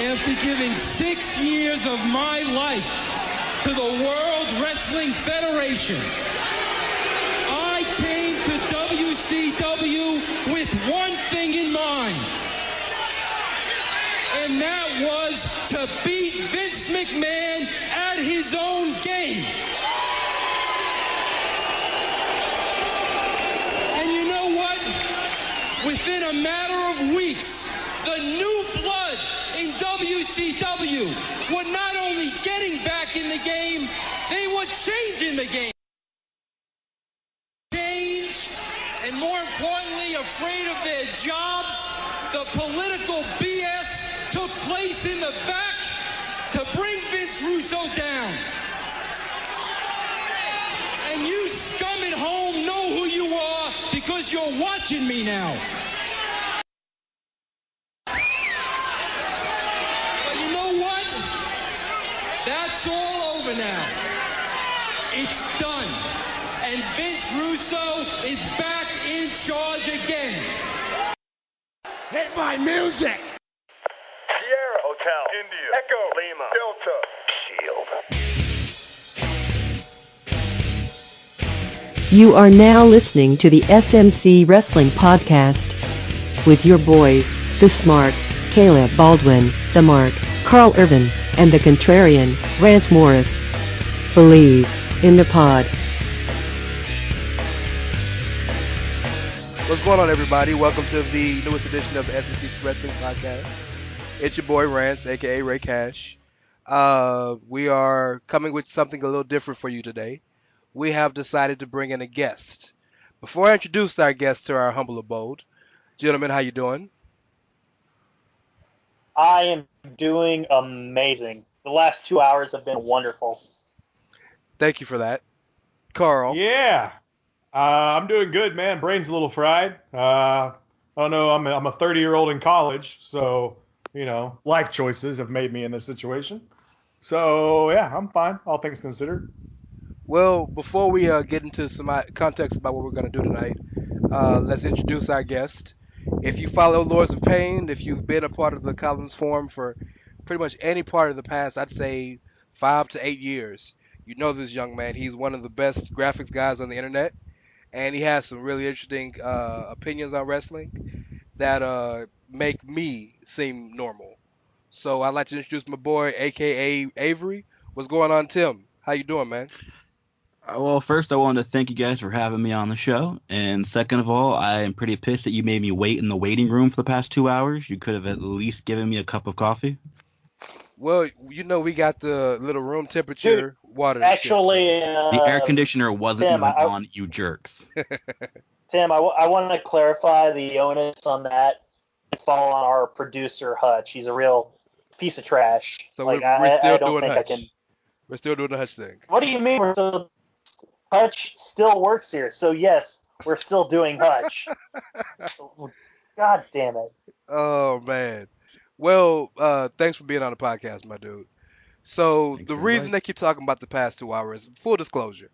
after giving 6 years of my life to the World Wrestling Federation, I came to WCW with one thing in mind, and that was to beat Vince McMahon at his own game. And you know what? Within a matter of weeks, the new blood in WCW were not only getting back in the game, they were changing the game. Change, and more importantly, afraid of their jobs, the political BS took place in the back to bring Vince Russo down. And you scum at home know who you are because you're watching me now. But you know what? That's all over now. It's done. And Vince Russo is back in charge again. Hit my music! Sierra Hotel, India, Echo, Lima, Delta, Shield. You are now listening to the SMC Wrestling Podcast with your boys, the Smart, Caleb Baldwin, the Mark, Carl Irvin, and the Contrarian, Rance Morris. Believe in the pod. What's going on, everybody? Welcome to the newest edition of the SMC Wrestling Podcast. It's your boy Rance, aka Ray Cash. We are coming with something a little different for you today. We have decided to bring in a guest. Before I introduce our guest to our humble abode, gentlemen, how you doing? I am doing amazing. The last 2 hours have been wonderful. Thank you for that. Carl. Yeah. I'm doing good, man. Brain's a little fried. I don't know. I'm a 30-year-old in college, so, you know, life choices have made me in this situation. So, yeah, I'm fine, all things considered. Well, before we get into some context about what we're going to do tonight, let's introduce our guest. If you follow Lords of Pain, if you've been a part of the Collins Forum for pretty much any part of the past, I'd say 5 to 8 years, you know this young man. He's one of the best graphics guys on the internet, and he has some really interesting opinions on wrestling that make me seem normal. So I'd like to introduce my boy, a.k.a. Avery. What's going on, Tim? How you doing, man? Well, first, I wanted to thank you guys for having me on the show. And second of all, I am pretty pissed that you made me wait in the waiting room for the past 2 hours. You could have at least given me a cup of coffee. Well, you know, we got the little room temperature water. Actually, the air conditioner wasn't Tim, even on, you jerks. Tim, I want to clarify the onus on that fall on our producer, Hutch. He's a real piece of trash. So like, we're still I don't doing think Hutch. I can. We're still doing the Hutch thing. What do you mean? Hutch still works here, so yes, we're still doing Hutch. God damn it. Oh, man. Well, thanks for being on the podcast, my dude. So Thanks the for reason inviting. they keep talking about the past 2 hours, full disclosure,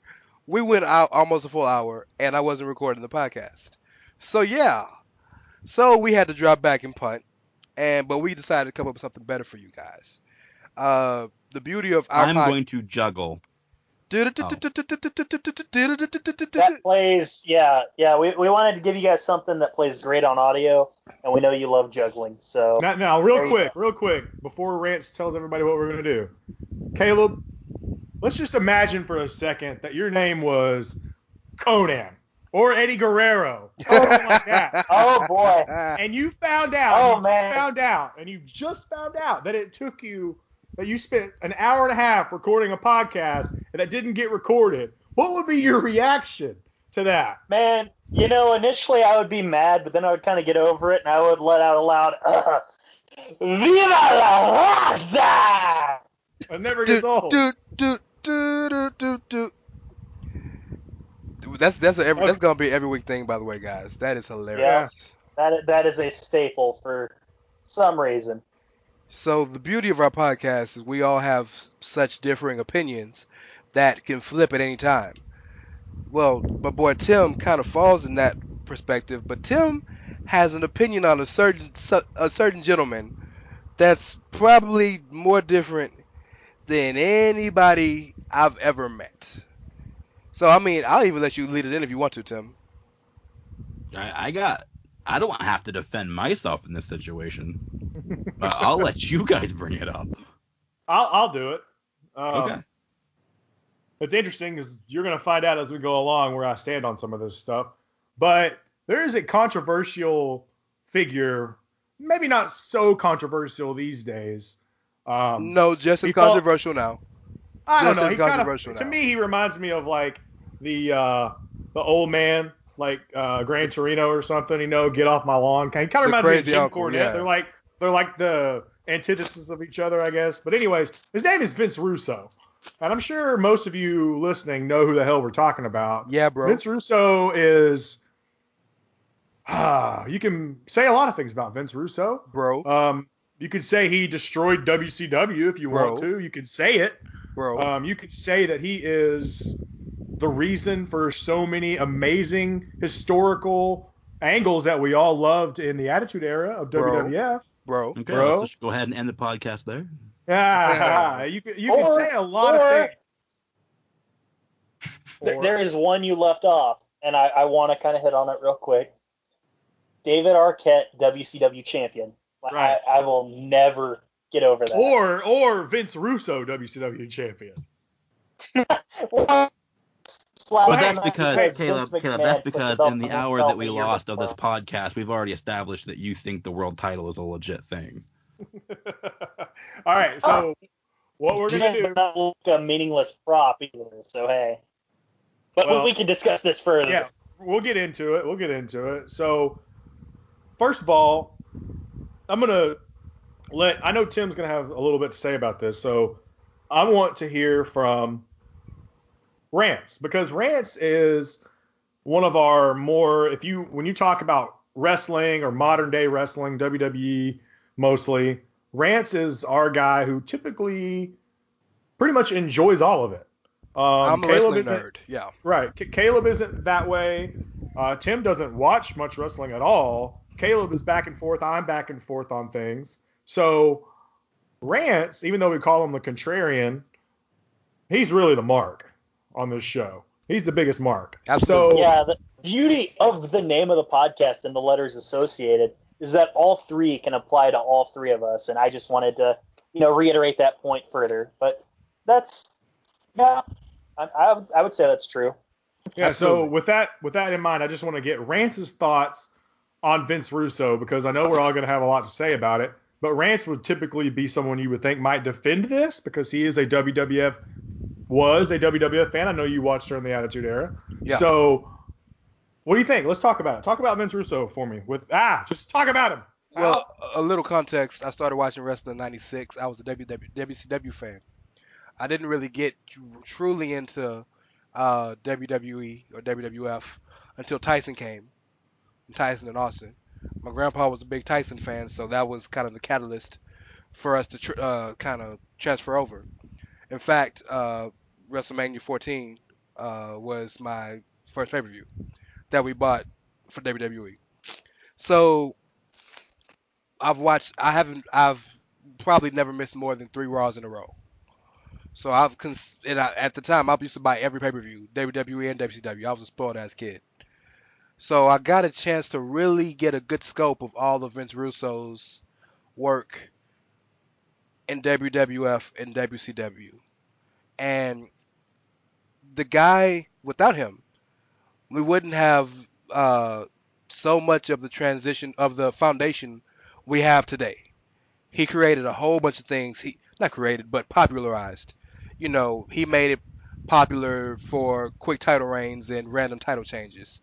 we went out almost a full hour, and I wasn't recording the podcast. So, yeah. So we had to drop back and punt, but we decided to come up with something better for you guys. The beauty of our I'm going to juggle. That plays, yeah. We wanted to give you guys something that plays great on audio, and we know you love juggling. So Now, real quick, before Rance tells everybody what we're going to do. Caleb, let's just imagine for a second that your name was Conan or Eddie Guerrero, something like that. Oh boy! And you found out, Oh, you just found out that it took you, that you spent an hour and a half recording a podcast and that didn't get recorded. What would be your reaction to that? Man, you know, initially I would be mad, but then I would kind of get over it, and I would let out a loud, "Viva la raza!" It never gets old. That's gonna be every week thing, by the way, guys. That is hilarious. That is a staple for some reason. So the beauty of our podcast is we all have such differing opinions that can flip at any time. Well, my boy Tim kind of falls in that perspective, but Tim has an opinion on a certain gentleman that's probably more different than anybody I've ever met. So I mean, I'll even let you lead it in if you want to, Tim. I don't have to defend myself in this situation. I'll let you guys bring it up. I'll do it. Okay. It's interesting because you're going to find out as we go along where I stand on some of this stuff. But there is a controversial figure, maybe not so controversial these days. No, just as he thought- controversial now. I don't Just know. as He kind controversial of, to now. me, he reminds me of like the old man, like Gran Torino or something. Get off my lawn. He kind of reminds me of crazy Jim uncle, Cornette. yeah. They're like the antithesis of each other, I guess. But anyways, his name is Vince Russo, and I'm sure most of you listening know who the hell we're talking about. Yeah, bro. Vince Russo is. You can say a lot of things about Vince Russo, Bro. You could say he destroyed WCW if you want to. You could say it. Bro. You could say that he is the reason for so many amazing historical angles that we all loved in the Attitude Era of WWF. Bro. Okay, let's just go ahead and end the podcast there. You can say a lot of things. There is one you left off, and I want to kind of hit on it real quick. David Arquette, WCW champion. Right. I will never get over that. Or Vince Russo, WCW champion. But that's because, Caleb, that's because in the hour that we lost of this podcast, we've already established that you think the world title is a legit thing. All right, so what we're going to do... Not look a meaningless prop either, so hey. But we can discuss this further. Yeah, we'll get into it. So, first of all, I'm going to I know Tim's going to have a little bit to say about this, so I want to hear from Rance, because Rance is one of our more, when you talk about wrestling or modern day wrestling, WWE mostly, Rance is our guy who typically pretty much enjoys all of it. I'm a Caleb wrestling nerd, yeah. Right. Caleb isn't that way. Tim doesn't watch much wrestling at all. Caleb is back and forth. I'm back and forth on things. So Rance, even though we call him the contrarian, he's really the mark on this show. He's the biggest mark. Absolutely. So, yeah, the beauty of the name of the podcast and the letters associated is that all three can apply to all three of us. And I just wanted to, reiterate that point further. But that's, yeah, I would say that's true. Yeah. So with that in mind, I just want to get Rance's thoughts on Vince Russo, because I know we're all going to have a lot to say about it. But Rance would typically be someone you would think might defend this, because he is a WWF fan. I know you watched during the Attitude Era. Yeah. So what do you think? Let's talk about it. Talk about Vince Russo for me. Just talk about him. Well, a little context. I started watching wrestling in '96. I was a WCW fan. I didn't really get truly into WWE or WWF until Tyson came. Tyson and Austin. My grandpa was a big Tyson fan, so that was kind of the catalyst for us to kind of transfer over. In fact, WrestleMania 14 was my first pay-per-view that we bought for WWE. So I've probably never missed more than 3 Raws in a row. So at the time I used to buy every pay-per-view, WWE and WCW. I was a spoiled ass kid. So I got a chance to really get a good scope of all of Vince Russo's work in WWF and WCW. And the guy, without him, we wouldn't have so much of the transition of the foundation we have today. He created a whole bunch of things. He not created, but popularized. He made it popular for quick title reigns and random title changes.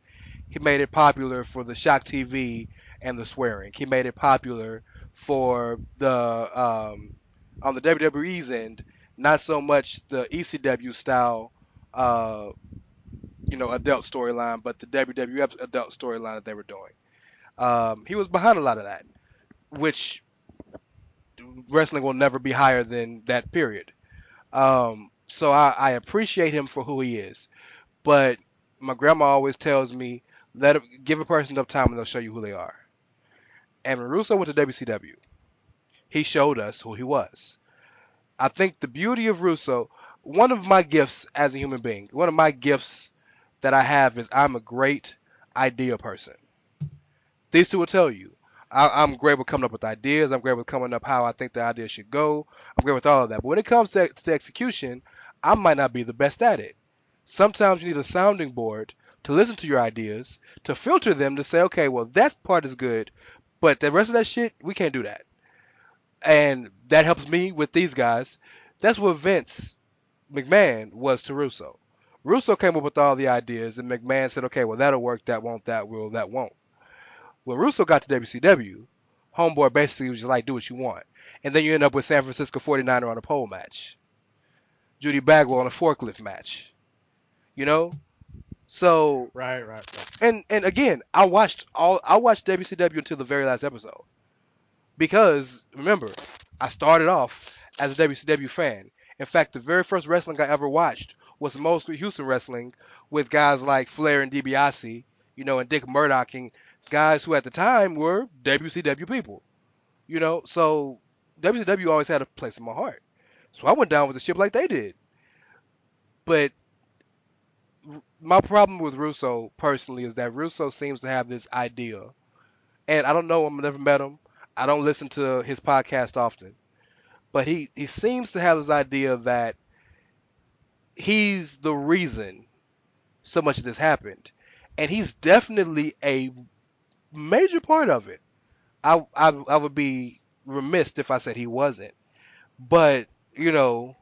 He made it popular for the shock TV and the swearing. He made it popular for the on the WWE's end, not so much the ECW style, adult storyline, but the WWF adult storyline that they were doing. He was behind a lot of that, which wrestling will never be higher than that period. So I appreciate him for who he is, but my grandma always tells me, give a person enough time and they'll show you who they are. And when Russo went to WCW, he showed us who he was. I think the beauty of Russo, one of my gifts as a human being, one of my gifts that I have is I'm a great idea person. These two will tell you. I'm great with coming up with ideas. I'm great with coming up how I think the idea should go. I'm great with all of that. But when it comes to execution, I might not be the best at it. Sometimes you need a sounding board to listen to your ideas, to filter them, to say, okay, well, that part is good, but the rest of that shit, we can't do that. And that helps me with these guys. That's what Vince McMahon was to Russo. Russo came up with all the ideas, and McMahon said, okay, well, that'll work, that won't, that will, that won't. When Russo got to WCW, Homeboy basically was just like, do what you want. And then you end up with San Francisco 49er on a pole match. Judy Bagwell on a forklift match. You know? So Right. and again, I watched WCW until the very last episode. Because remember, I started off as a WCW fan. In fact, the very first wrestling I ever watched was mostly Houston wrestling with guys like Flair and DiBiase, and Dick Murdoch, and guys who at the time were WCW people. So WCW always had a place in my heart. So I went down with the ship like they did. But my problem with Russo personally is that Russo seems to have this idea, and I don't know him, I've never met him. I don't listen to his podcast often, but he seems to have this idea that he's the reason so much of this happened, and he's definitely a major part of it. I would be remiss if I said he wasn't, but it's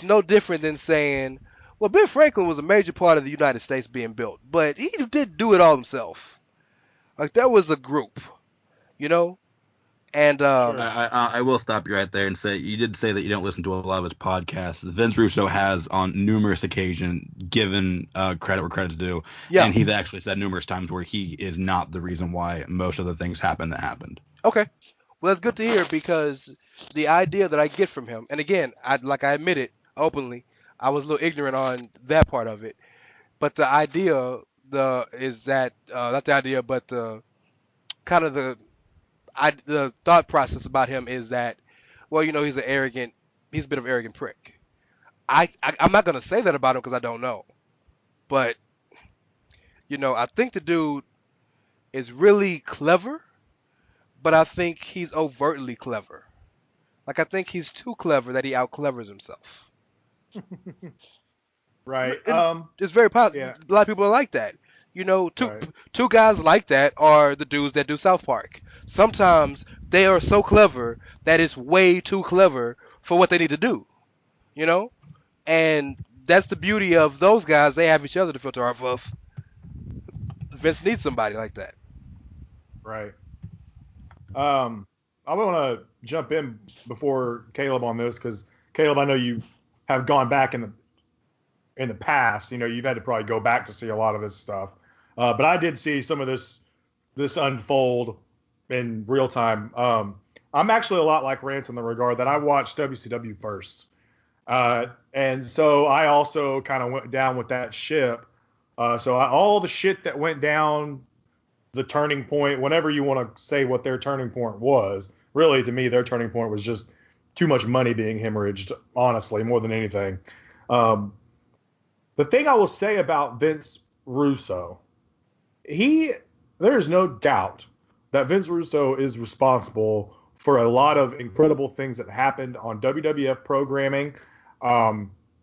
no different than saying, well, Ben Franklin was a major part of the United States being built, but he did do it all himself. Like, there was a group, and I will stop you right there and say you did say that you don't listen to a lot of his podcasts. Vince Russo has on numerous occasions given credit where credit's due, and he's actually said numerous times where he is not the reason why most of the things happened that happened. Okay, well, that's good to hear, because the idea that I get from him, and again, I admit it openly, I was a little ignorant on that part of it, but the idea is that not the idea, but the kind of the thought process about him is that, well, he's a bit of an arrogant prick. I'm not gonna say that about him because I don't know, but I think the dude is really clever, but I think he's overtly clever. Like, I think he's too clever that he out-clevers himself. Right. It's very possible. Yeah. A lot of people are like that. Two guys like that are the dudes that do South Park. Sometimes they are so clever that it's way too clever for what they need to do. And that's the beauty of those guys. They have each other to filter off of. Vince needs somebody like that. Right. I want to jump in before Caleb on this, because Caleb, I know you have gone back in the past. You've had to probably go back to see a lot of this stuff. But I did see some of this unfold in real time. I'm actually a lot like Rance in the regard that I watched WCW first. And so I also kind of went down with that ship. All the shit that went down, the turning point, whenever you want to say what their turning point was, really to me, their turning point was just too much money being hemorrhaged, honestly, more than anything. The thing I will say about Vince Russo, there's no doubt that Vince Russo is responsible for a lot of incredible things that happened on WWF programming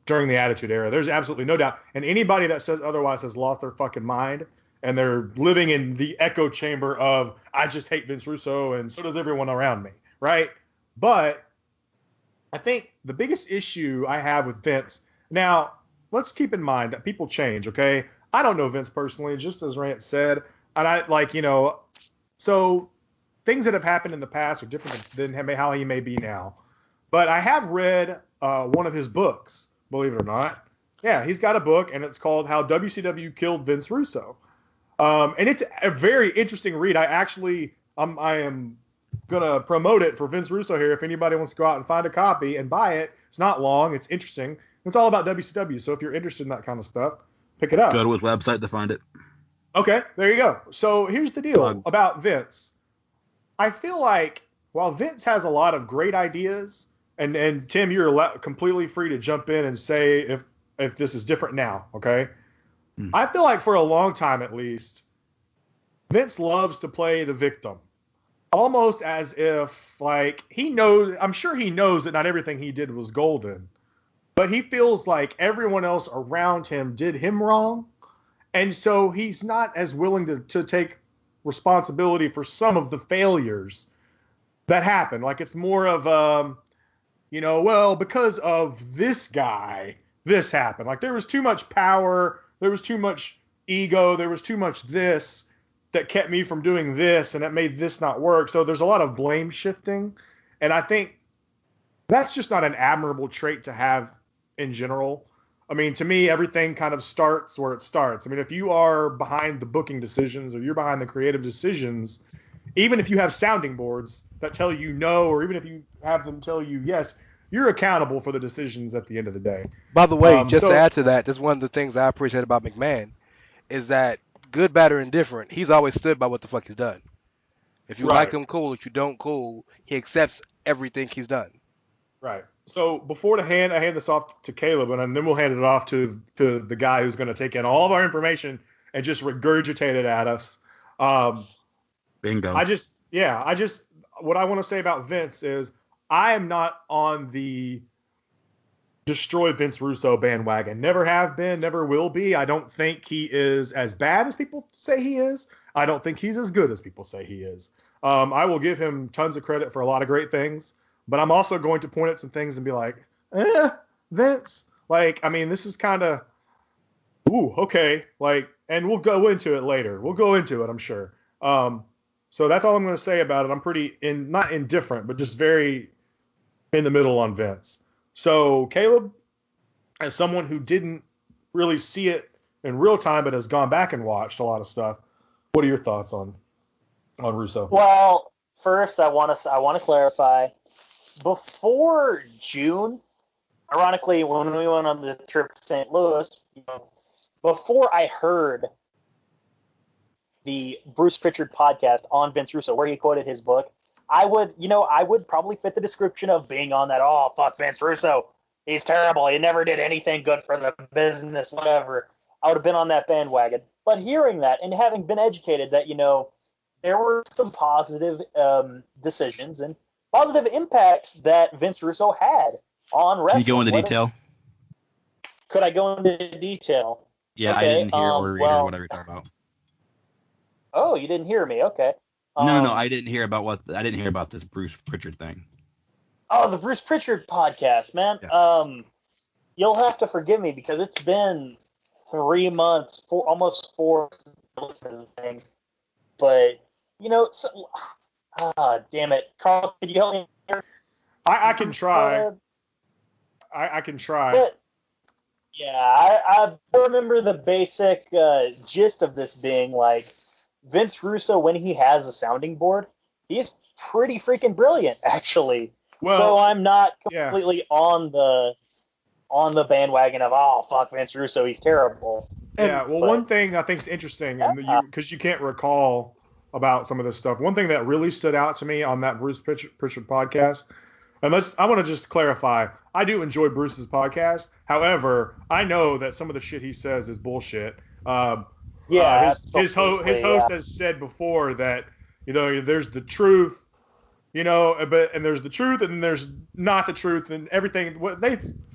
during the Attitude Era. There's absolutely no doubt. And anybody that says otherwise has lost their fucking mind, and they're living in the echo chamber of, I just hate Vince Russo, and so does everyone around me, right? But I think the biggest issue I have with Vince, now, let's keep in mind that people change, okay? I don't know Vince personally, just as Rance said. And so things that have happened in the past are different than how he may be now. But I have read one of his books, believe it or not. Yeah, he's got a book, and it's called How WCW Killed Vince Russo. And it's a very interesting read. I am going to promote it for Vince Russo here. If anybody wants to go out and find a copy and buy it, it's not long. It's interesting. It's all about WCW. So if you're interested in that kind of stuff, pick it up. Go to his website to find it. Okay, there you go. So here's the deal about Vince. I feel like while Vince has a lot of great ideas, and Tim, you're completely free to jump in and say if this is different now, okay? I feel like for a long time at least, Vince loves to play the victim. Almost as if, like, he knows, I'm sure he knows that not everything he did was golden, but he feels like everyone else around him did him wrong, and so he's not as willing to take responsibility for some of the failures that happen. Like, it's more of, well, because of this guy, this happened. Like, there was too much power, there was too much ego, there was too much this that kept me from doing this, and that made this not work. So there's a lot of blame shifting, and I think that's just not an admirable trait to have in general. I mean, to me, everything kind of starts where it starts. I mean, if you are behind the booking decisions or you're behind the creative decisions, even if you have sounding boards that tell you no, or even if you have them tell you yes, you're accountable for the decisions at the end of the day. By the way, to add to that, that's one of the things I appreciate about McMahon is that good, bad, or indifferent, he's always stood by what the fuck he's done. If you like him, cool. If you don't, cool. He accepts everything he's done. Right. So before I hand this off to Caleb, and then we'll hand it off to the guy who's going to take in all of our information and just regurgitate it at us. Bingo. What I want to say about Vince is I am not on the destroy Vince Russo bandwagon. Never have been, never will be. I don't think he is as bad as people say he is. I don't think he's as good as people say he is. I will give him tons of credit for a lot of great things, but I'm also going to point at some things and be like, Vince, like, I mean, this is kind of, okay. Like, and we'll go into it later. We'll go into it, I'm sure. So that's all I'm going to say about it. I'm pretty not indifferent, but just very in the middle on Vince. So, Caleb, as someone who didn't really see it in real time but has gone back and watched a lot of stuff, what are your thoughts on Russo? Well, first I want to clarify. Before June, ironically, when we went on the trip to St. Louis, before I heard the Bruce Pritchard podcast on Vince Russo, where he quoted his book, I would probably fit the description of being on that, oh, fuck Vince Russo. He's terrible. He never did anything good for the business, whatever. I would have been on that bandwagon. But hearing that and having been educated that, there were some positive decisions and positive impacts that Vince Russo had on wrestling. Can you go into detail? Could I go into detail? Yeah, okay, I didn't hear or read or whatever you're talking about. Oh, you didn't hear me? Okay. No, I didn't hear about this Bruce Pritchard thing. Oh, the Bruce Pritchard podcast, man. Yeah. You'll have to forgive me because it's been 3 months, almost 4 since the thing. But damn it, Carl, could you help me here? I can try. I can try. But, yeah, I remember the basic gist of this being like, Vince Russo, when he has a sounding board, he's pretty freaking brilliant, actually. Well, so I'm not completely on the bandwagon of, oh, fuck Vince Russo, he's terrible. One thing I think is interesting, because you can't recall about some of this stuff, one thing that really stood out to me on that Bruce Pritchard podcast, and I want to just clarify, I do enjoy Bruce's podcast. However, I know that some of the shit he says is bullshit. His host has said before that there's the truth, and there's the truth and then there's not the truth, and everything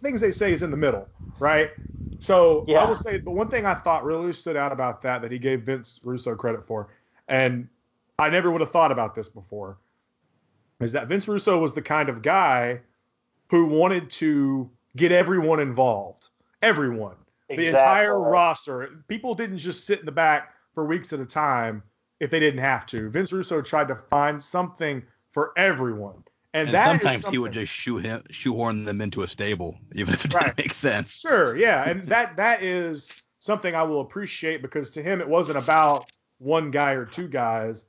things they say is in the middle, right? So I will say, but one thing I thought really stood out about that he gave Vince Russo credit for, and I never would have thought about this before, is that Vince Russo was the kind of guy who wanted to get everyone involved, everyone. The entire roster. People didn't just sit in the back for weeks at a time if they didn't have to. Vince Russo tried to find something for everyone. And that sometimes he would just shoehorn them into a stable, even if it didn't make sense. Sure, yeah. And that is something I will appreciate, because to him it wasn't about one guy or two guys.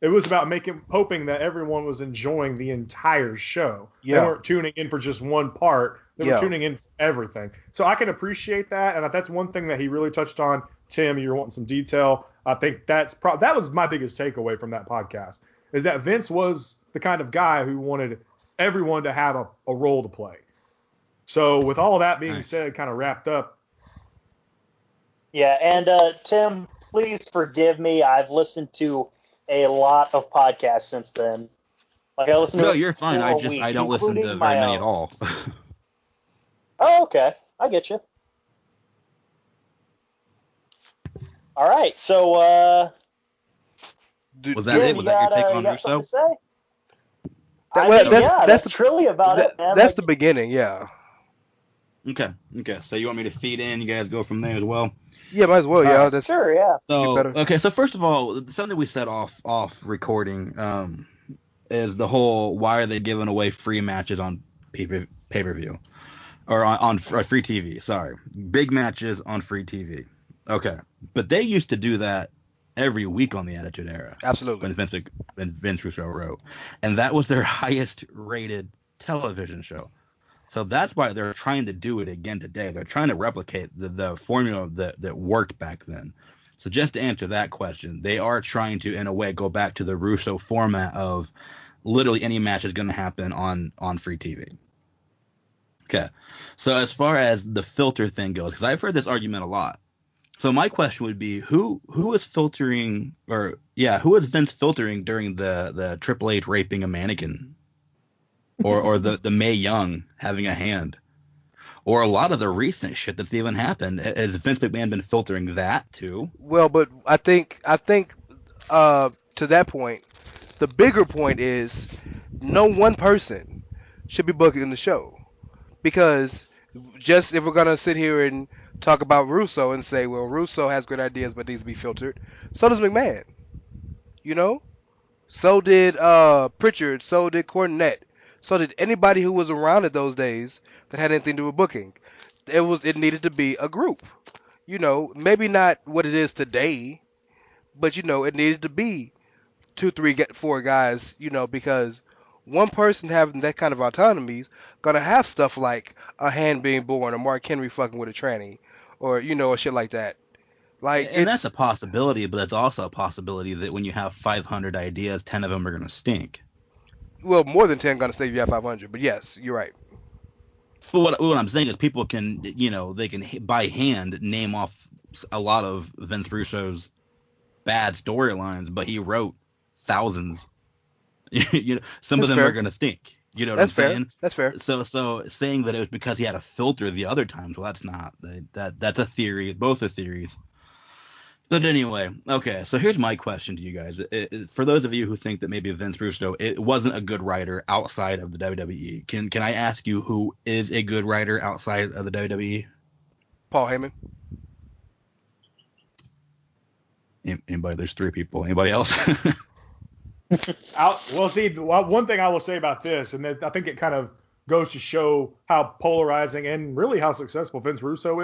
It was about hoping that everyone was enjoying the entire show. Yeah. They weren't tuning in for just one part. They were tuning in for everything. So I can appreciate that, and that's one thing that he really touched on. Tim, you're wanting some detail. I think that was my biggest takeaway from that podcast, is that Vince was the kind of guy who wanted everyone to have a role to play. So with all that being said, kind of wrapped up. Yeah, and Tim, please forgive me. I've listened to a lot of podcasts since then. Like I listened to you're fine. I don't listen to very many at all. Oh, okay. I get you. All right, so was that it? Was that your take on Russo? That's really about it, man. That's the beginning, yeah. Okay. So you want me to feed in? You guys go from there as well. Yeah, might as well. Yeah, that's sure. Yeah. So first of all, something we said off recording is the whole why are they giving away free matches on pay-per-view or on free TV? Sorry, big matches on free TV. Okay, but they used to do that every week on the Attitude Era. Absolutely. When Vince Russo wrote, and that was their highest rated television show. So that's why they're trying to do it again today. They're trying to replicate the formula that worked back then. So just to answer that question, they are trying to, in a way, go back to the Russo format of literally any match is going to happen on free TV. Okay. So as far as the filter thing goes, because I've heard this argument a lot. So my question would be, who is filtering, who is Vince filtering during the Triple H raping a mannequin? Or the Mae Young having a hand, or a lot of the recent shit that's even happened. Has Vince McMahon been filtering that too? Well, but I think to that point, the bigger point is no one person should be booking the show, because just if we're gonna sit here and talk about Russo and say, well, Russo has good ideas but needs to be filtered, so does McMahon. You know, so did Pritchard, so did Cornette. So did anybody who was around in those days that had anything to do with booking. It needed to be a group. You know, maybe not what it is today, but it needed to be 2, 3, 4 guys. Because one person having that kind of autonomy is gonna have stuff like a hand being born, or Mark Henry fucking with a tranny, or or shit like that. And that's a possibility, but it's also a possibility that when you have 500 ideas, 10 of them are gonna stink. Well, more than 10 gonna stay if you have 500, but yes, you're right. But what I'm saying is people can, they can by hand name off a lot of Vince Russo's bad storylines, but he wrote thousands. Some of them are going to stink. You know what I'm saying? That's fair. So saying that it was because he had a filter the other times, well, that's not. That's a theory. Both are theories. But anyway, okay, so here's my question to you guys. For those of you who think that maybe Vince Russo wasn't a good writer outside of the WWE, can I ask you who is a good writer outside of the WWE? Paul Heyman. Anybody? There's 3 people. Anybody else? One thing I will say about this, and I think it kind of goes to show how polarizing and really how successful Vince Russo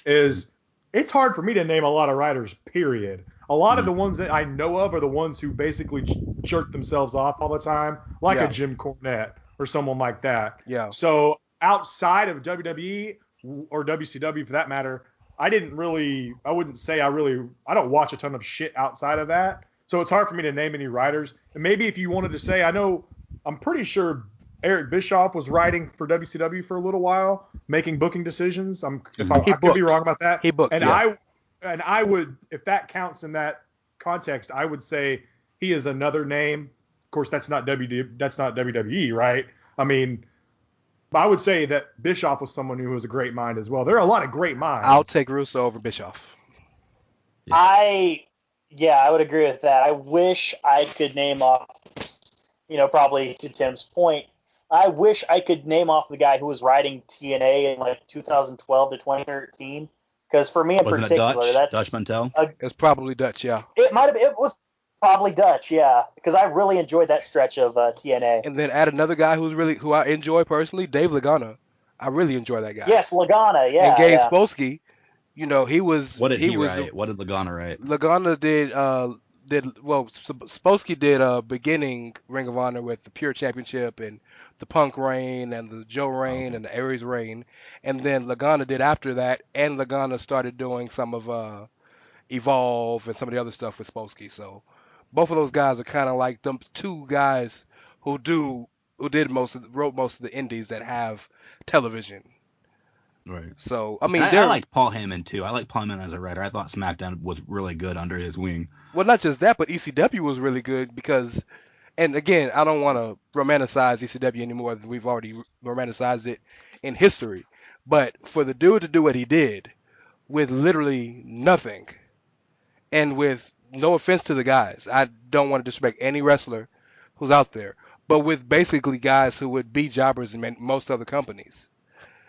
is it's hard for me to name a lot of writers, period. A lot of the ones that I know of are the ones who basically jerk themselves off all the time, like a Jim Cornette or someone like that. Yeah. So outside of WWE or WCW for that matter, I don't watch a ton of shit outside of that. So it's hard for me to name any writers. And maybe if you wanted to say, I'm pretty sure Eric Bischoff was writing for WCW for a little while, making booking decisions. I could be wrong about that. He booked, I would, if that counts in that context, I would say he is another name. Of course, that's not WWE, right? I mean, I would say that Bischoff was someone who was a great mind as well. There are a lot of great minds. I'll take Russo over Bischoff. Yeah. I would agree with that. I wish I could name off, probably to Tim's point, I wish I could name off the guy who was writing TNA in like 2012 to 2013. Because for me in particular, that's Dutch Mantel. It's probably Dutch, yeah. It was probably Dutch, yeah. Because I really enjoyed that stretch of TNA. And then add another guy who I enjoy personally, Dave Lagana. I really enjoy that guy. Yes, Lagana, yeah. And Gabe Spolsky, he was. What did he write? What did Lagana write? Lagana Spolsky did beginning Ring of Honor with the Pure Championship and the Punk reign and the Joe reign and the Aries reign, and then Lagana did after that, and Lagana started doing some of Evolve and some of the other stuff with Spolsky. So, both of those guys are kind of like them two guys who wrote most of the indies that have television. Right. So I mean, I like Paul Heyman too. I like Paul Heyman as a writer. I thought SmackDown was really good under his wing. well, not just that, but ECW was really good because, and again, I don't want to romanticize ECW anymore than we've already romanticized it in history. But for the dude to do what he did with literally nothing, and with no offense to the guys, I don't want to disrespect any wrestler who's out there, but with basically guys who would be jobbers in most other companies.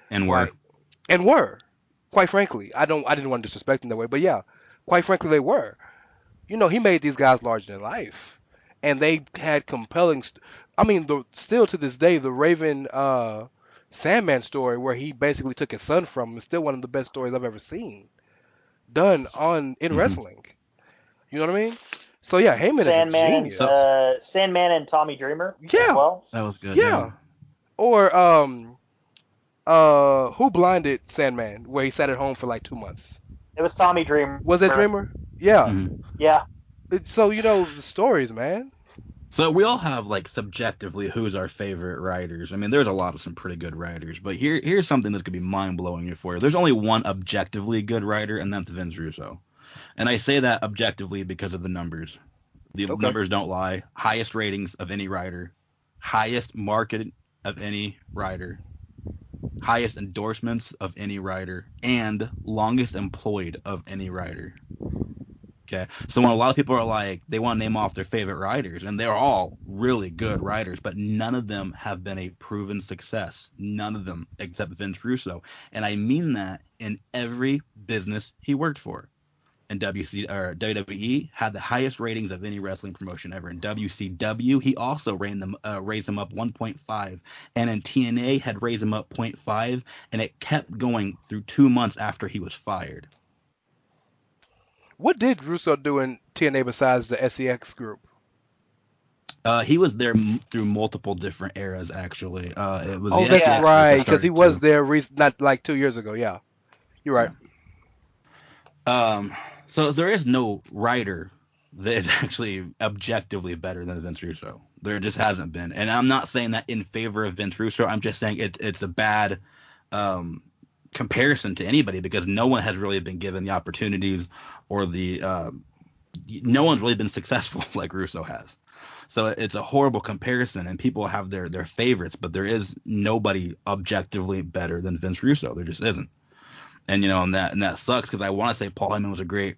And were. Quite frankly, I didn't want to disrespect them that way, but yeah, quite frankly, they were. He made these guys larger than life, and they had compelling. I mean, still to this day, the Raven Sandman story, where he basically took his son from him, is still one of the best stories I've ever seen done in wrestling. You know what I mean? So yeah, Heyman is a genius. Sandman and Tommy Dreamer. Yeah, as well. That was good. Yeah. Or who blinded Sandman, where he sat at home for like 2 months? It was Tommy Dreamer. Was it Dreamer? Yeah. Mm-hmm. Yeah. So the stories, man. So we all have like subjectively who's our favorite writers. I mean, there's a lot of some pretty good writers, but here's something that could be mind blowing for you. There's only one objectively good writer, and that's Vince Russo. And I say that objectively because of the numbers. The numbers don't lie. Highest ratings of any writer, highest market of any writer, highest endorsements of any writer, and longest employed of any writer. Okay, so when a lot of people are like, they want to name off their favorite writers, and they're all really good writers, but none of them have been a proven success. None of them except Vince Russo. And I mean that in every business he worked for. In WWE, had the highest ratings of any wrestling promotion ever. In WCW, he also raised them up 1.5. And in TNA, had raised them up 0.5. And it kept going through 2 months after he was fired. What did Russo do in TNA besides the SEX group? He was there through multiple different eras, actually. It was that's SEX right, because he was there not like 2 years ago. Yeah, you're right. So there is no writer that is actually objectively better than Vince Russo. There just hasn't been. And I'm not saying that in favor of Vince Russo. I'm just saying it's a bad comparison to anybody, because no one has really been given the opportunities or no one's really been successful like Russo has. So it's a horrible comparison, and people have their favorites, but there is nobody objectively better than Vince Russo. There just isn't. And and that sucks, because I want to say Paul Heyman was a great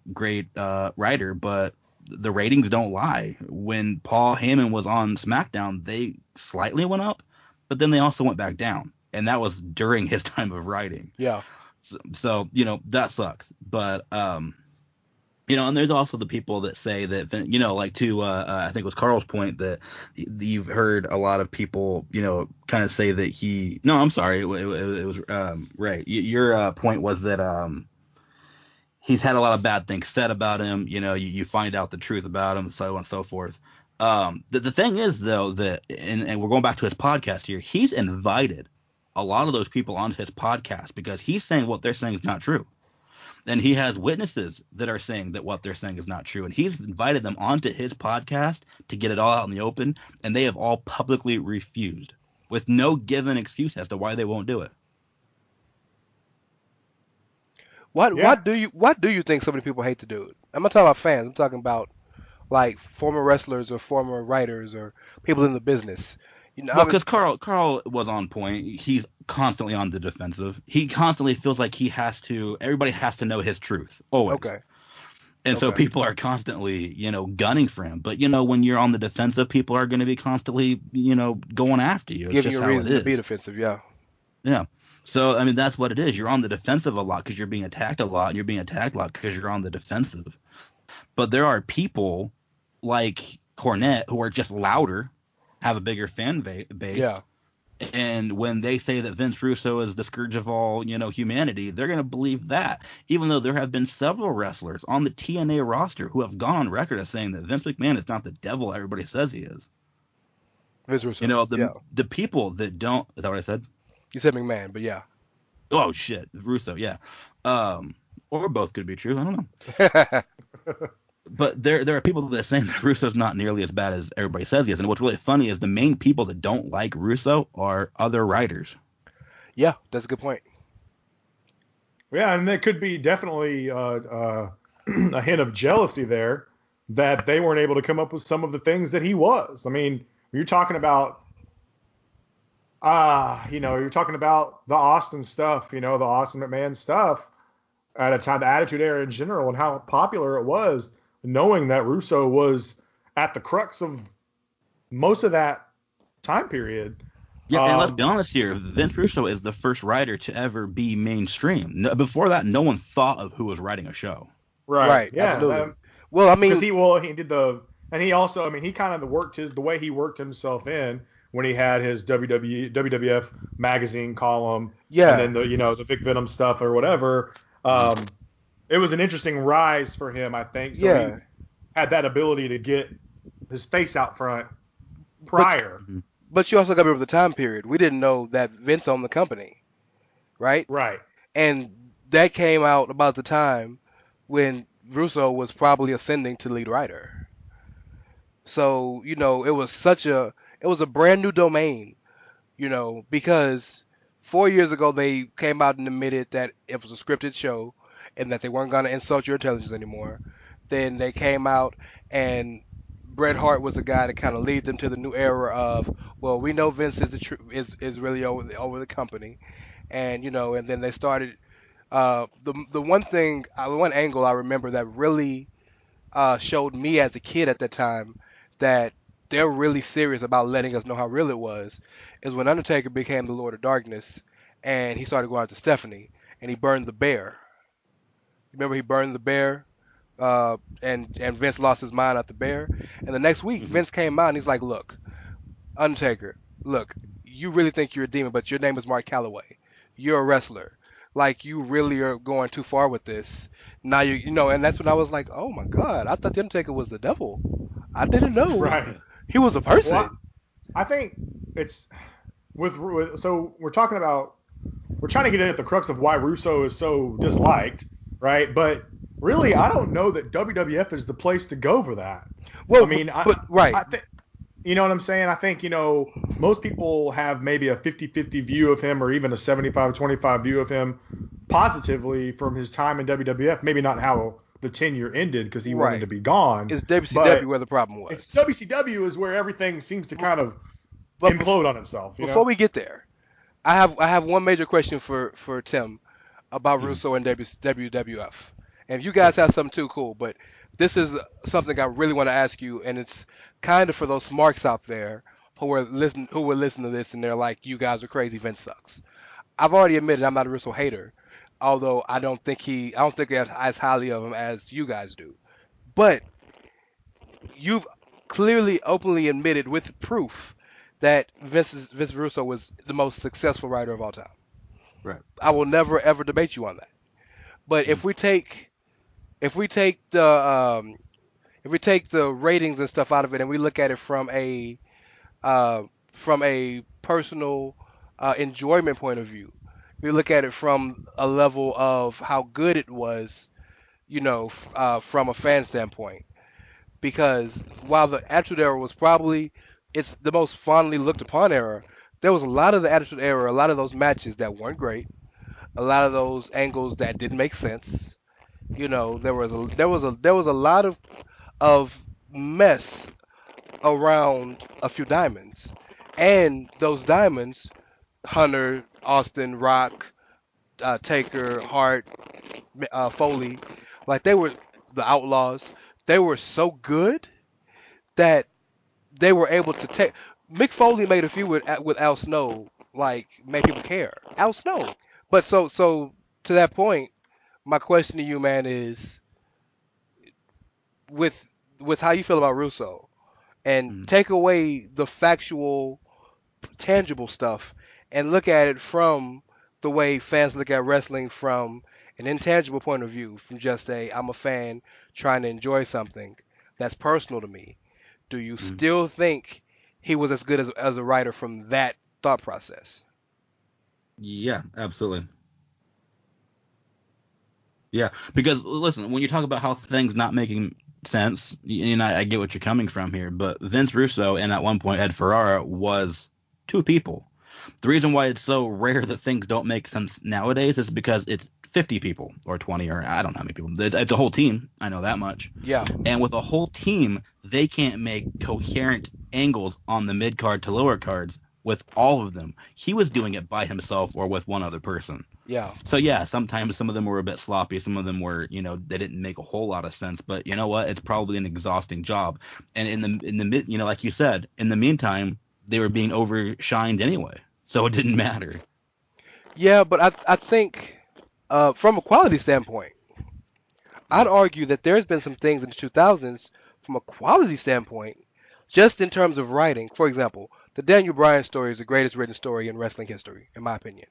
writer, but the ratings don't lie. When Paul Heyman was on SmackDown, they slightly went up, but then they also went back down, and that was during his time of writing. Yeah. So that sucks. But and there's also the people that say that, like to I think it was Carl's point, that you've heard a lot of people, kind of say that I'm sorry, it was Ray. Your point was that he's had a lot of bad things said about him. You find out the truth about him, so on and so forth. The thing is, though, that and we're going back to his podcast here, he's invited a lot of those people onto his podcast because he's saying what they're saying is not true. And he has witnesses that are saying that what they're saying is not true. And he's invited them onto his podcast to get it all out in the open. And they have all publicly refused with no given excuse as to why they won't do it. What do you think so many people hate to do it? I'm not talking about fans. I'm talking about like former wrestlers or former writers or people in the business. Because Carl was on point. He's constantly on the defensive. He constantly feels like everybody has to know his truth always. Okay. And so people are constantly, gunning for him. But when you're on the defensive, people are going to be constantly, going after you. It's giving just you a reason to be defensive. Yeah. Yeah. So that's what it is. You're on the defensive a lot because you're being attacked a lot, and you're being attacked a lot because you're on the defensive. But there are people like Cornette who are just louder, have a bigger fan base. Yeah. And when they say that Vince Russo is the scourge of all, humanity, they're going to believe that, even though there have been several wrestlers on the TNA roster who have gone on record as saying that Vince McMahon is not the devil everybody says he is. Vince Russo. The people that don't, is that what I said? You said McMahon, but yeah. Oh shit, Russo, yeah. Or both could be true. I don't know. But there are people that are saying that Russo's not nearly as bad as everybody says he is. And what's really funny is the main people that don't like Russo are other writers. Yeah, that's a good point. Yeah, and there could be definitely a hint of jealousy there that they weren't able to come up with some of the things that he was. I mean, you're talking about, you're talking about the Austin stuff, the Austin McMahon stuff at a time, the Attitude Era in general, and how popular it was, knowing that Russo was at the crux of most of that time period. Yeah, and let's be honest here. Vince Russo is the first writer to ever be mainstream. Before that, no one thought of who was writing a show. Right. Yeah. Absolutely. Well, I mean, because he did and he also, I mean, he kind of worked the way he worked himself in when he had his WWF magazine column. Yeah. And then the Vic Venom stuff or whatever. It was an interesting rise for him, I think. So he had that ability to get his face out front prior. But you also got to remember the time period. We didn't know that Vince owned the company, right? Right. And that came out about the time when Russo was probably ascending to lead writer. So, it was a brand new domain, because 4 years ago they came out and admitted that it was a scripted show and that they weren't going to insult your intelligence anymore. Then they came out and Bret Hart was the guy to kind of lead them to the new era of, well, we know Vince is really over the company, and and then they started the one angle I remember that really showed me as a kid at that time that they're really serious about letting us know how real it was, is when Undertaker became the Lord of Darkness, and he started going after Stephanie, and he burned the bear. Remember he burned the bear? And Vince lost his mind at the bear. And the next week, Vince came out and he's like, look, Undertaker, look, you really think you're a demon, but your name is Mark Calloway. You're a wrestler. Like, you really are going too far with this. Now, and that's when I was like, oh my God, I thought the Undertaker was the devil. I didn't know. Right. He was a person. Well, I think it's so we're trying to get at the crux of why Russo is so disliked, right? But really, I don't know that WWF is the place to go for that. Well, I mean, right. You know what I'm saying? I think, most people have maybe a 50-50 view of him or even a 75-25 view of him positively from his time in WWF. Maybe not how the tenure ended because he wanted to be gone. It's WCW where the problem was. It's WCW is where everything seems to kind of implode on itself. Before we get there, I have one major question for Tim about Russo and WWF. And if you guys have something too, cool. But this is something I really want to ask you, and it's kind of for those marks out there who will listen to this and they're like, you guys are crazy, Vince sucks. I've already admitted I'm not a Russo hater, although I don't think as highly of him as you guys do. But you've clearly openly admitted with proof that Vince Russo was the most successful writer of all time. Right. I will never ever debate you on that. But if we take the ratings and stuff out of it, and we look at it from a personal enjoyment point of view, we look at it from a level of how good it was, from a fan standpoint. Because while the Attitude Era was probably it's the most fondly looked upon era, there was a lot of the Attitude Era, a lot of those matches that weren't great, a lot of those angles that didn't make sense. There was a lot of mess around a few diamonds, and those diamonds, Hunter, Austin, Rock, Taker, Hart, Foley, like they were the Outlaws. They were so good that they were able to take. Mick Foley made a few with Al Snow, like made people care. Al Snow, but so to that point, my question to you, man, is with how you feel about Russo, and take away the factual, tangible stuff, and look at it from the way fans look at wrestling from an intangible point of view, from just I'm a fan trying to enjoy something that's personal to me. Do you still think he was as good as a writer from that thought process? Yeah, absolutely. Yeah, because listen, when you talk about how things not making sense, and I get what you're coming from here, but Vince Russo and at one point Ed Ferrara was two people. The reason why it's so rare that things don't make sense nowadays is because it's 50 people or 20 or I don't know how many people. It's a whole team. I know that much. Yeah. And with a whole team, they can't make coherent angles on the mid card to lower cards with all of them. He was doing it by himself or with one other person. Yeah. So yeah, sometimes some of them were a bit sloppy. Some of them were, they didn't make a whole lot of sense. But you know what? It's probably an exhausting job. And in the mid, like you said, in the meantime, they were being overshined anyway, so it didn't matter. Yeah, but I think from a quality standpoint, I'd argue that there's been some things in the 2000s from a quality standpoint, just in terms of writing. For example, the Daniel Bryan story is the greatest written story in wrestling history, in my opinion.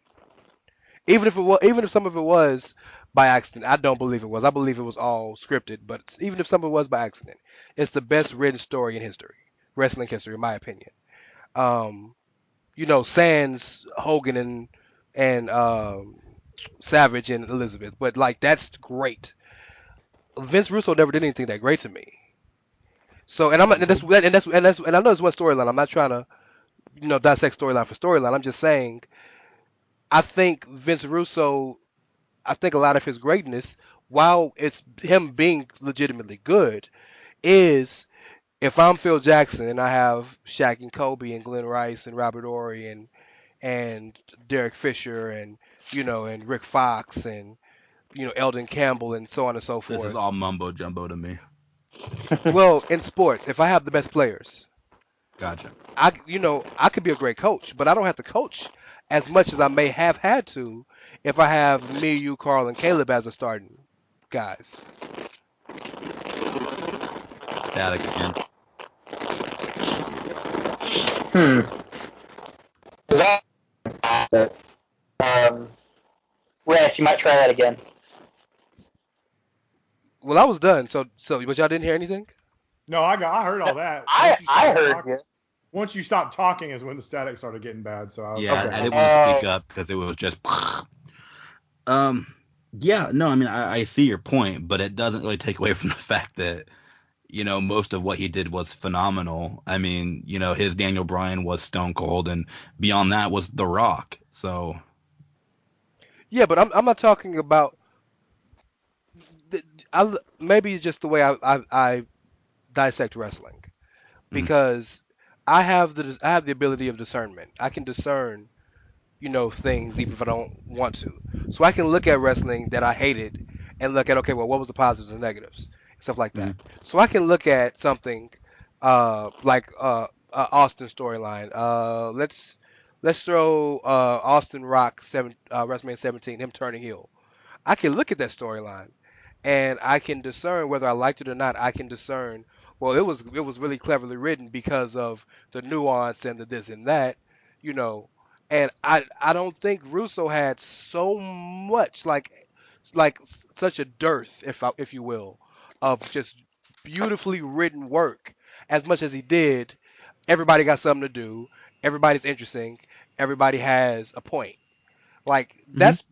Even if some of it was by accident, I don't believe it was. I believe it was all scripted. But even if some of it was by accident, it's the best written story in history, wrestling history, in my opinion. Sans Hogan and Savage and Elizabeth, but like that's great. Vince Russo never did anything that great to me. So, and I'm and that's and I know it's one storyline. I'm not trying to dissect storyline for storyline. I'm just saying I think Vince Russo. I think a lot of his greatness, while it's him being legitimately good, is if I'm Phil Jackson and I have Shaq and Kobe and Glenn Rice and Robert Horry and Derek Fisher and and Rick Fox and Eldon Campbell and so on and so forth. This is all mumbo jumbo to me. Well, in sports, if I have the best players, gotcha. I could be a great coach, but I don't have to coach as much as I may have had to if I have me, you, Carl, and Caleb as a starting guys. Static again. Rance, you might try that again. Well, I was done. So, but y'all didn't hear anything? No, I heard all that. I heard you. Once you stopped talking is when the static started getting bad. So I didn't want to speak up because it was just. Yeah, no, I mean I see your point, but it doesn't really take away from the fact that most of what he did was phenomenal. I mean, his Daniel Bryan was stone cold, and beyond that was The Rock. So. Yeah, but I'm not talking about. Maybe it's just the way I dissect wrestling, because I have the ability of discernment. I can discern, things even if I don't want to. So I can look at wrestling that I hated and look at, okay, well, what was the positives and negatives, stuff like that. So I can look at something like Austin storyline. Let's throw Austin Rock WrestleMania 17, him turning heel. I can look at that storyline and I can discern whether I liked it or not. I can discern, well, it was really cleverly written because of the nuance and the this and that, And I don't think Russo had so much like such a dearth, if you will, of just beautifully written work as much as he did. Everybody got something to do. Everybody's interesting. Everybody has a point. Like that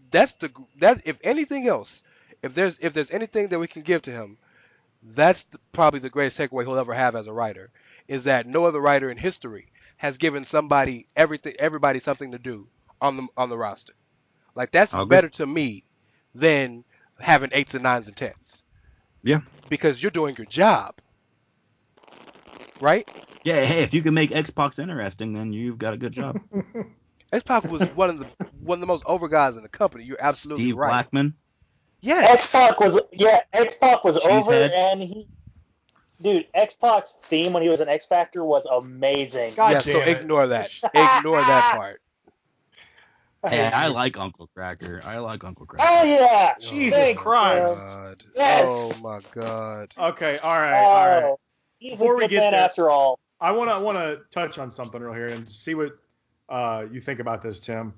if anything else, if there's anything that we can give to him, that's probably the greatest takeaway he'll ever have as a writer, is that no other writer in history has given everybody something to do on the roster. Like that's better to me than having 8s and 9s and 10s. Yeah. Because you're doing your job. Right? Yeah, hey, if you can make X-Pac interesting, then you've got a good job. X-Pac was one of the most over guys in the company. You're absolutely Steve right. Blackman. Yeah. X-Pac was over, and X-Pac's theme when he was an X Factor was amazing. God so ignore that. Ignore that part. Hey, I like Uncle Cracker. Oh yeah, Jesus Christ! God. Yes. Oh my God. Okay, all right. He's a good man after all. I want to touch on something real here and see what you think about this, Tim.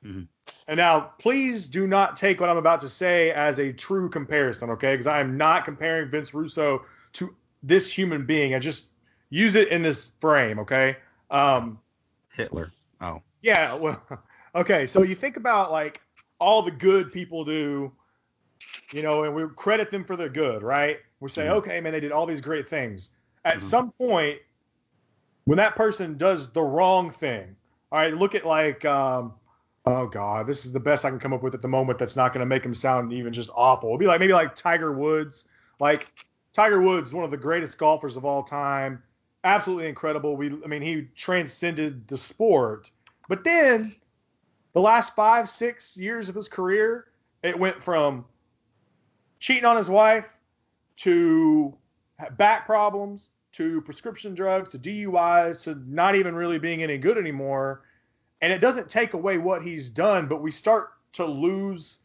Mm-hmm. And now, please do not take what I'm about to say as a true comparison, okay? Because I am not comparing Vince Russo to this human being. I just use it in this frame, okay? Hitler. Oh. Yeah, well, okay. So you think about like all the good people do and we credit them for the good, right? We say, okay, man, they did all these great things. At some point, when that person does the wrong thing, all right, look at like, oh God, this is the best I can come up with at the moment that's not going to make him sound even just awful. It'd be like maybe like Tiger Woods. Like Tiger Woods, one of the greatest golfers of all time, absolutely incredible. He transcended the sport. But then the last 5-6 years of his career, it went from cheating on his wife to back problems to prescription drugs to DUIs to not even really being any good anymore. And it doesn't take away what he's done, but we start to lose.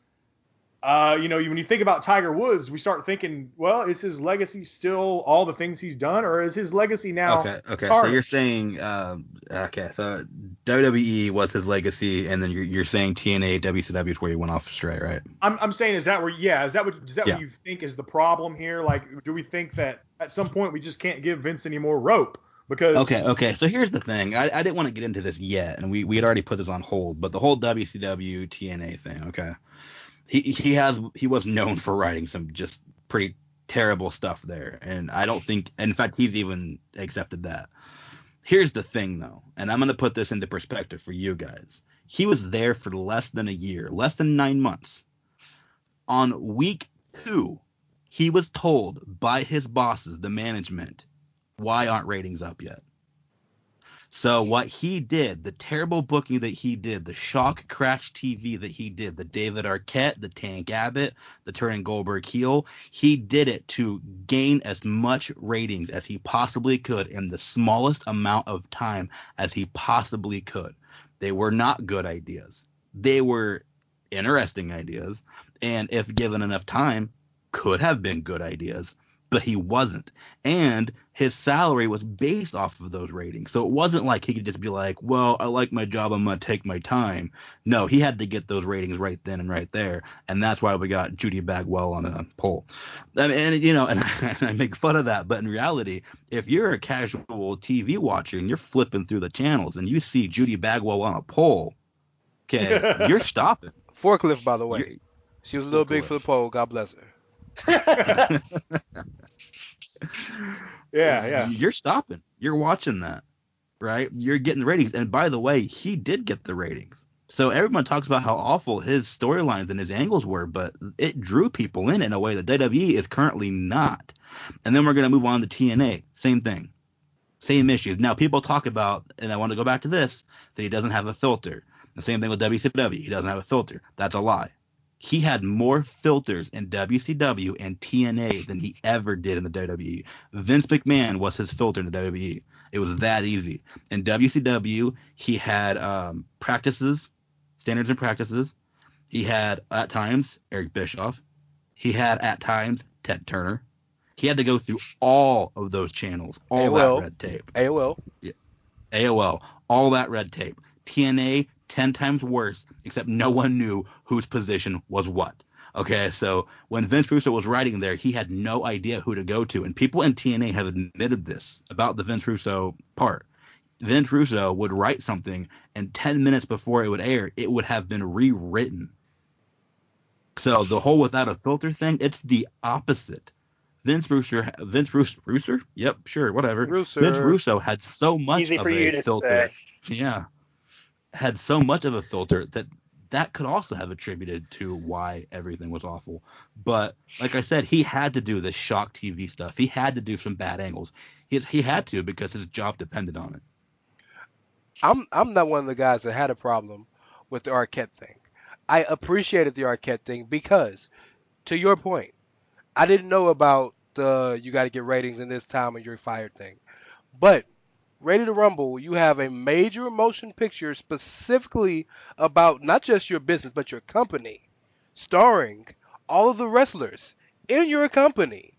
When you think about Tiger Woods, we start thinking, well, is his legacy still all the things he's done, or is his legacy now? Okay. So you're saying, so WWE was his legacy, and then you're saying TNA, WCW is where he went off astray, right? I'm saying, is that what you think is the problem here? Like, do we think that at some point we just can't give Vince any more rope? Because okay. So here's the thing. I didn't want to get into this yet, and we had already put this on hold. But the whole WCW TNA thing, okay. He was known for writing some just pretty terrible stuff there, and I don't think, in fact, he's even accepted that. Here's the thing, though, and I'm going to put this into perspective for you guys. He was there for less than a year, less than 9 months. On week 2, he was told by his bosses, the management, why aren't ratings up yet? So what he did, the terrible booking that he did, the shock crash TV that he did, the David Arquette, the Tank Abbott, the turning Goldberg heel, he did it to gain as much ratings as he possibly could in the smallest amount of time as he possibly could. They were not good ideas. They were interesting ideas, and if given enough time, could have been good ideas. But he wasn't. And his salary was based off of those ratings. So it wasn't like he could just be like, well, I like my job, I'm going to take my time. No, he had to get those ratings right then and right there. And that's why we got Judy Bagwell on a poll. And I make fun of that. But in reality, if you're a casual TV watcher and you're flipping through the channels and you see Judy Bagwell on a poll, okay, you're stopping. Forklift, by the way. She was a little big for the poll. God bless her. Yeah. You're stopping. You're watching that, right? You're getting the ratings. And by the way, he did get the ratings. So everyone talks about how awful his storylines and his angles were, but it drew people in a way that WWE is currently not. And then we're going to move on to TNA. Same thing. Same issues. Now, people talk about, and I want to go back to this, that he doesn't have a filter. The same thing with WCW. He doesn't have a filter. That's a lie. He had more filters in WCW and TNA than he ever did in the WWE. Vince McMahon was his filter in the WWE. It was that easy. In WCW, he had standards and practices. He had, at times, Eric Bischoff. He had, at times, Ted Turner. He had to go through all of those channels, that red tape. AOL. Yeah. AOL, all that red tape. TNA, 10 times worse, except no one knew whose position was what. Okay, so when Vince Russo was writing there, he had no idea who to go to. And people in TNA have admitted this about the Vince Russo part. Vince Russo would write something, and 10 minutes before it would air, it would have been rewritten. So the whole without a filter thing, it's the opposite. Vince Russo? Yep, sure, whatever. Vince Russo had so much Easy of for you a to filter. say. Yeah. Had so much of a filter that could also have attributed to why everything was awful. But like I said, he had to do this shock TV stuff. He had to do some bad angles. He had to because his job depended on it. I'm not one of the guys that had a problem with the Arquette thing. I appreciated the Arquette thing because, to your point, I didn't know about the you got to get ratings in this time and you're fired thing. But Ready to Rumble, you have a major motion picture specifically about not just your business, but your company, starring all of the wrestlers in your company.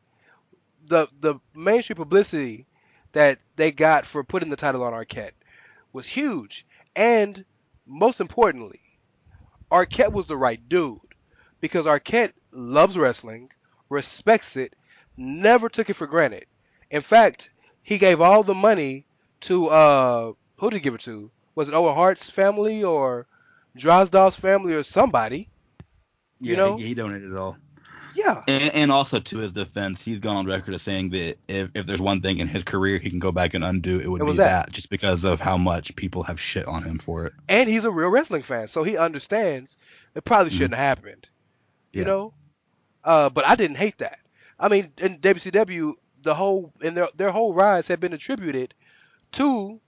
The mainstream publicity that they got for putting the title on Arquette was huge. And most importantly, Arquette was the right dude because Arquette loves wrestling, respects it, never took it for granted. In fact, he gave all the money to who did he give it to? Was it Owen Hart's family or Drozdov's family or somebody? Yeah, he donated it all. Yeah. And also, to his defense, he's gone on record as saying that if there's one thing in his career he can go back and undo, it would be that, just because of how much people have shit on him for it. And he's a real wrestling fan, so he understands it probably shouldn't have happened. You know? But I didn't hate that. I mean, in WCW, their whole rise had been attributed to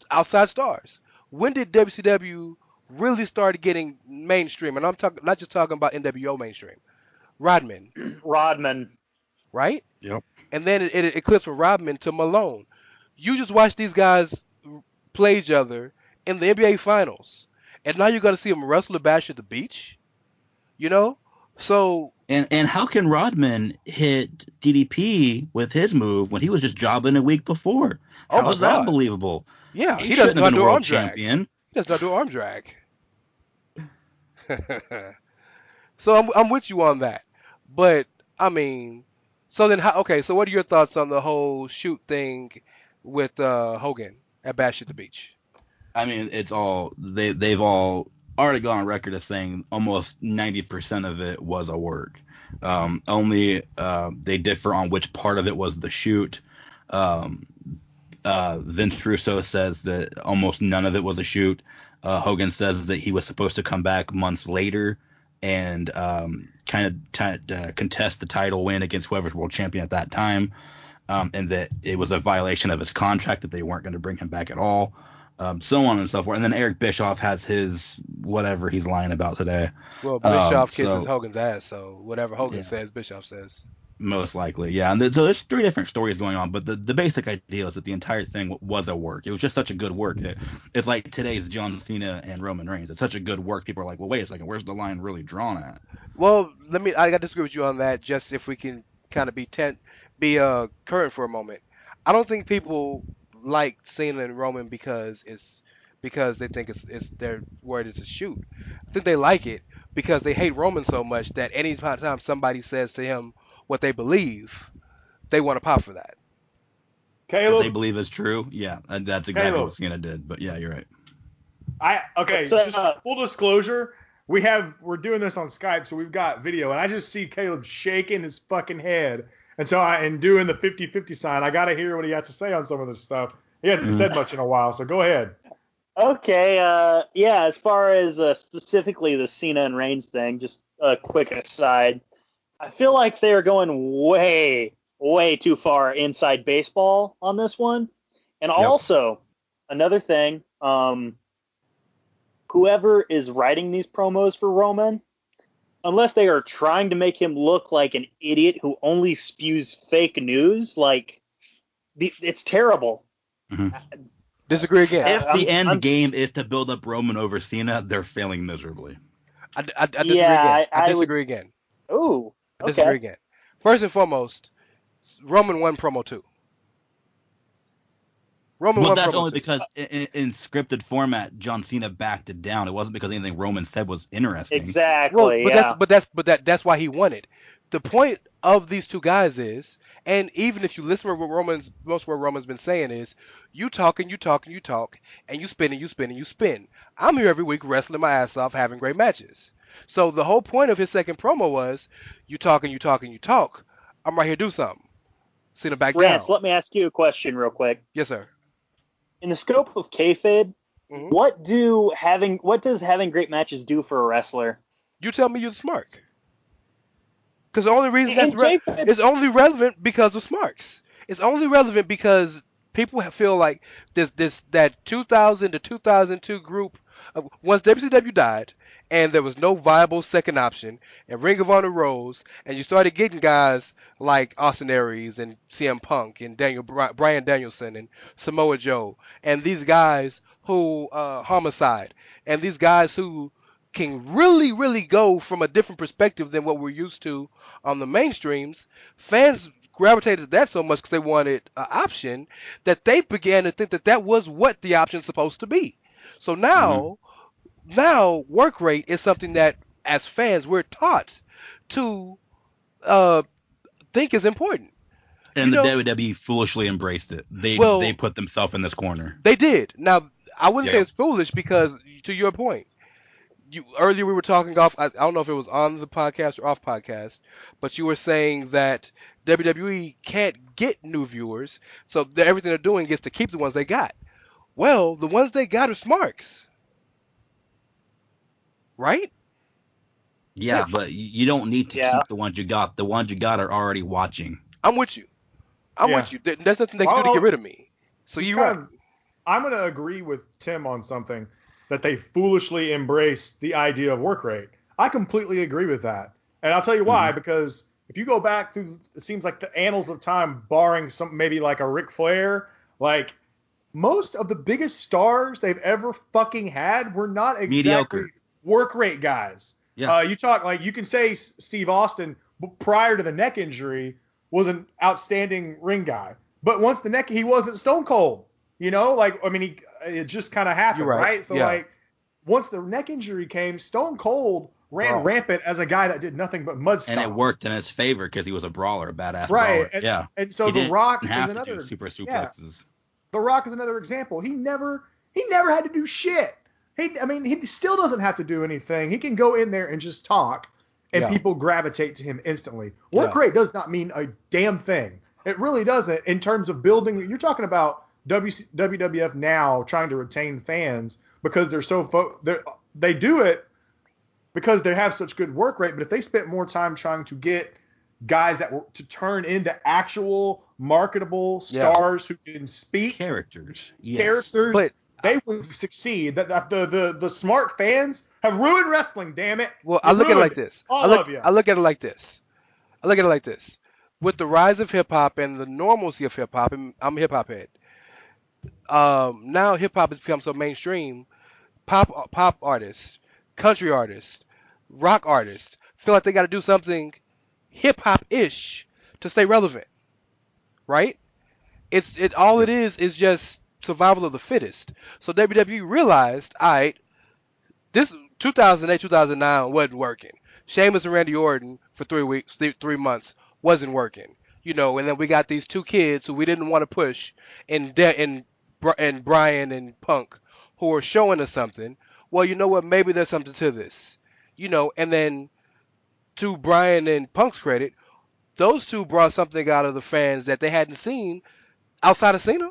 outside stars. When did WCW really start getting mainstream? And I'm not just talking about NWO mainstream. Rodman. Right? Yep. And then it eclipsed from Rodman to Malone. You just watch these guys play each other in the NBA Finals, and now you're gonna see them wrestle a bash at the beach. You know? So and how can Rodman hit DDP with his move when he was just jobbing a week before? How is that believable? Yeah, he shouldn't have been a world champion. He does not do arm drag. So I'm with you on that. But I mean, so then so what are your thoughts on the whole shoot thing with Hogan at Bash at the Beach? I mean, it's all they've all already gone on record as saying almost 90% of it was a work. Only they differ on which part of it was the shoot. Vince Russo says that almost none of it was a shoot. Hogan says that he was supposed to come back months later and kind of contest the title win against whoever's world champion at that time, and that it was a violation of his contract that they weren't going to bring him back at all, so on and so forth. And then Eric Bischoff has his whatever he's lying about today. Well, Bischoff kisses Hogan's ass, so whatever Hogan says, Bischoff says. Most likely, yeah. And so there's three different stories going on, but the basic idea is that the entire thing was a work. It was just such a good work that it's like today's John Cena and Roman Reigns. It's such a good work. People are like, well, wait a second, where's the line really drawn at? Well, I got to disagree with you on that. Just if we can kind of be current for a moment. I don't think people like Cena and Roman because they think it's their word is a shoot. I think they like it because they hate Roman so much that any time somebody says to him what they believe, they want to pop for that. Caleb, what they believe is true. Yeah, and that's exactly what Cena did. But yeah, you're right. Just full disclosure, we're doing this on Skype, so we've got video, and I just see Caleb shaking his fucking head, and so and doing the 50-50 sign. I got to hear what he has to say on some of this stuff. He hasn't said much in a while, so go ahead. Okay, as far as specifically the Cena and Reigns thing, just a quick aside. I feel like they're going way, way too far inside baseball on this one. And also, another thing, whoever is writing these promos for Roman, unless they are trying to make him look like an idiot who only spews fake news, it's terrible. Mm-hmm. Disagree again. If the end game is to build up Roman over Cena, they're failing miserably. I disagree again. I disagree again. Ooh. I disagree again. First and foremost, Roman won promo 2. That's only because in scripted format, John Cena backed it down. It wasn't because anything Roman said was interesting. Exactly. That's why he won it. The point of these two guys is, and even if you listen to what Roman's been saying is, you talk, and you spin and you spin and you spin. I'm here every week wrestling my ass off, having great matches. So the whole point of his second promo was, you talk. I'm right here, do something. Cena back down. Rance, let me ask you a question real quick. Yes, sir. In the scope of kayfabe, what does having great matches do for a wrestler? You tell me, you're the smart. Because the only reason it's only relevant because of smarks. It's only relevant because people feel like that 2000 to 2002 group, once WCW died, and there was no viable second option, and Ring of Honor rose, and you started getting guys like Austin Aries and CM Punk and Bryan Danielson and Samoa Joe, and these guys who Homicide, and these guys who can really, really go from a different perspective than what we're used to on the mainstreams. Fans gravitated to that so much because they wanted an option that they began to think that was what the option's supposed to be. So now work rate is something that, as fans, we're taught to think is important. And the WWE foolishly embraced it. They put themselves in this corner. They did. Now, I wouldn't say it's foolish because, to your point, earlier we were talking off. I don't know if it was on the podcast or off podcast, but you were saying that WWE can't get new viewers, so everything they're doing is to keep the ones they got. Well, the ones they got are smarks, right? Yeah, but you don't need to keep the ones you got. The ones you got are already watching. I'm with you. I'm with you. There's nothing they can do to get rid of me. So you're right. I'm going to agree with Tim on something, that they foolishly embrace the idea of work rate. I completely agree with that. And I'll tell you why, because if you go back through, it seems like the annals of time, barring some maybe like a Ric Flair, like most of the biggest stars they've ever fucking had were not exactly mediocre work rate guys. Yeah. You talk like you can say Steve Austin prior to the neck injury was an outstanding ring guy, but once the neck, he wasn't Stone Cold. You know, like I mean, it just kind of happened, right? So like once the neck injury came, Stone Cold ran rampant as a guy that did nothing but mud stuff. And it worked in his favor because he was a brawler, a badass right. brawler. And so The Rock is have another to do super suplexes. Yeah. The Rock is another example. He never had to do shit. He still doesn't have to do anything. He can go in there and just talk, and people gravitate to him instantly. Work rate does not mean a damn thing. It really doesn't in terms of building. You're talking about WWF now trying to retain fans because they're so they do it because they have such good work rate. But if they spent more time trying to get guys that were to turn into actual marketable stars who can speak characters, but they would succeed. That the smart fans have ruined wrestling. Damn it! Well, I look at it like this. I look at it like this. With the rise of hip hop and the normalcy of hip hop, and I'm a hip hop head. Now hip hop has become so mainstream. Pop artists, country artists, rock artists feel like they got to do something hip hop ish to stay relevant, right? It is just survival of the fittest. So WWE realized, all right, this 2008, 2009 wasn't working. Sheamus and Randy Orton for 3 months wasn't working, you know. And then we got these two kids who we didn't want to push, and Brian and Punk, who are showing us something. Well, you know what? Maybe there's something to this, you know. And then, to Brian and Punk's credit, those two brought something out of the fans that they hadn't seen outside of Cena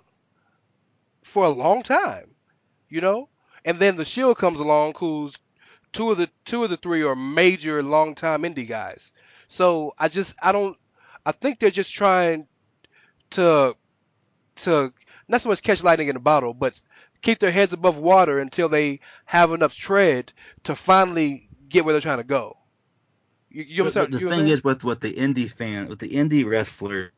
for a long time, you know. And then the Shield comes along, who's two of the three are major long-time indie guys. So I think they're just trying to not so much catch lightning in a bottle, but keep their heads above water until they have enough tread to finally get where they're trying to go. The thing is with the indie wrestlers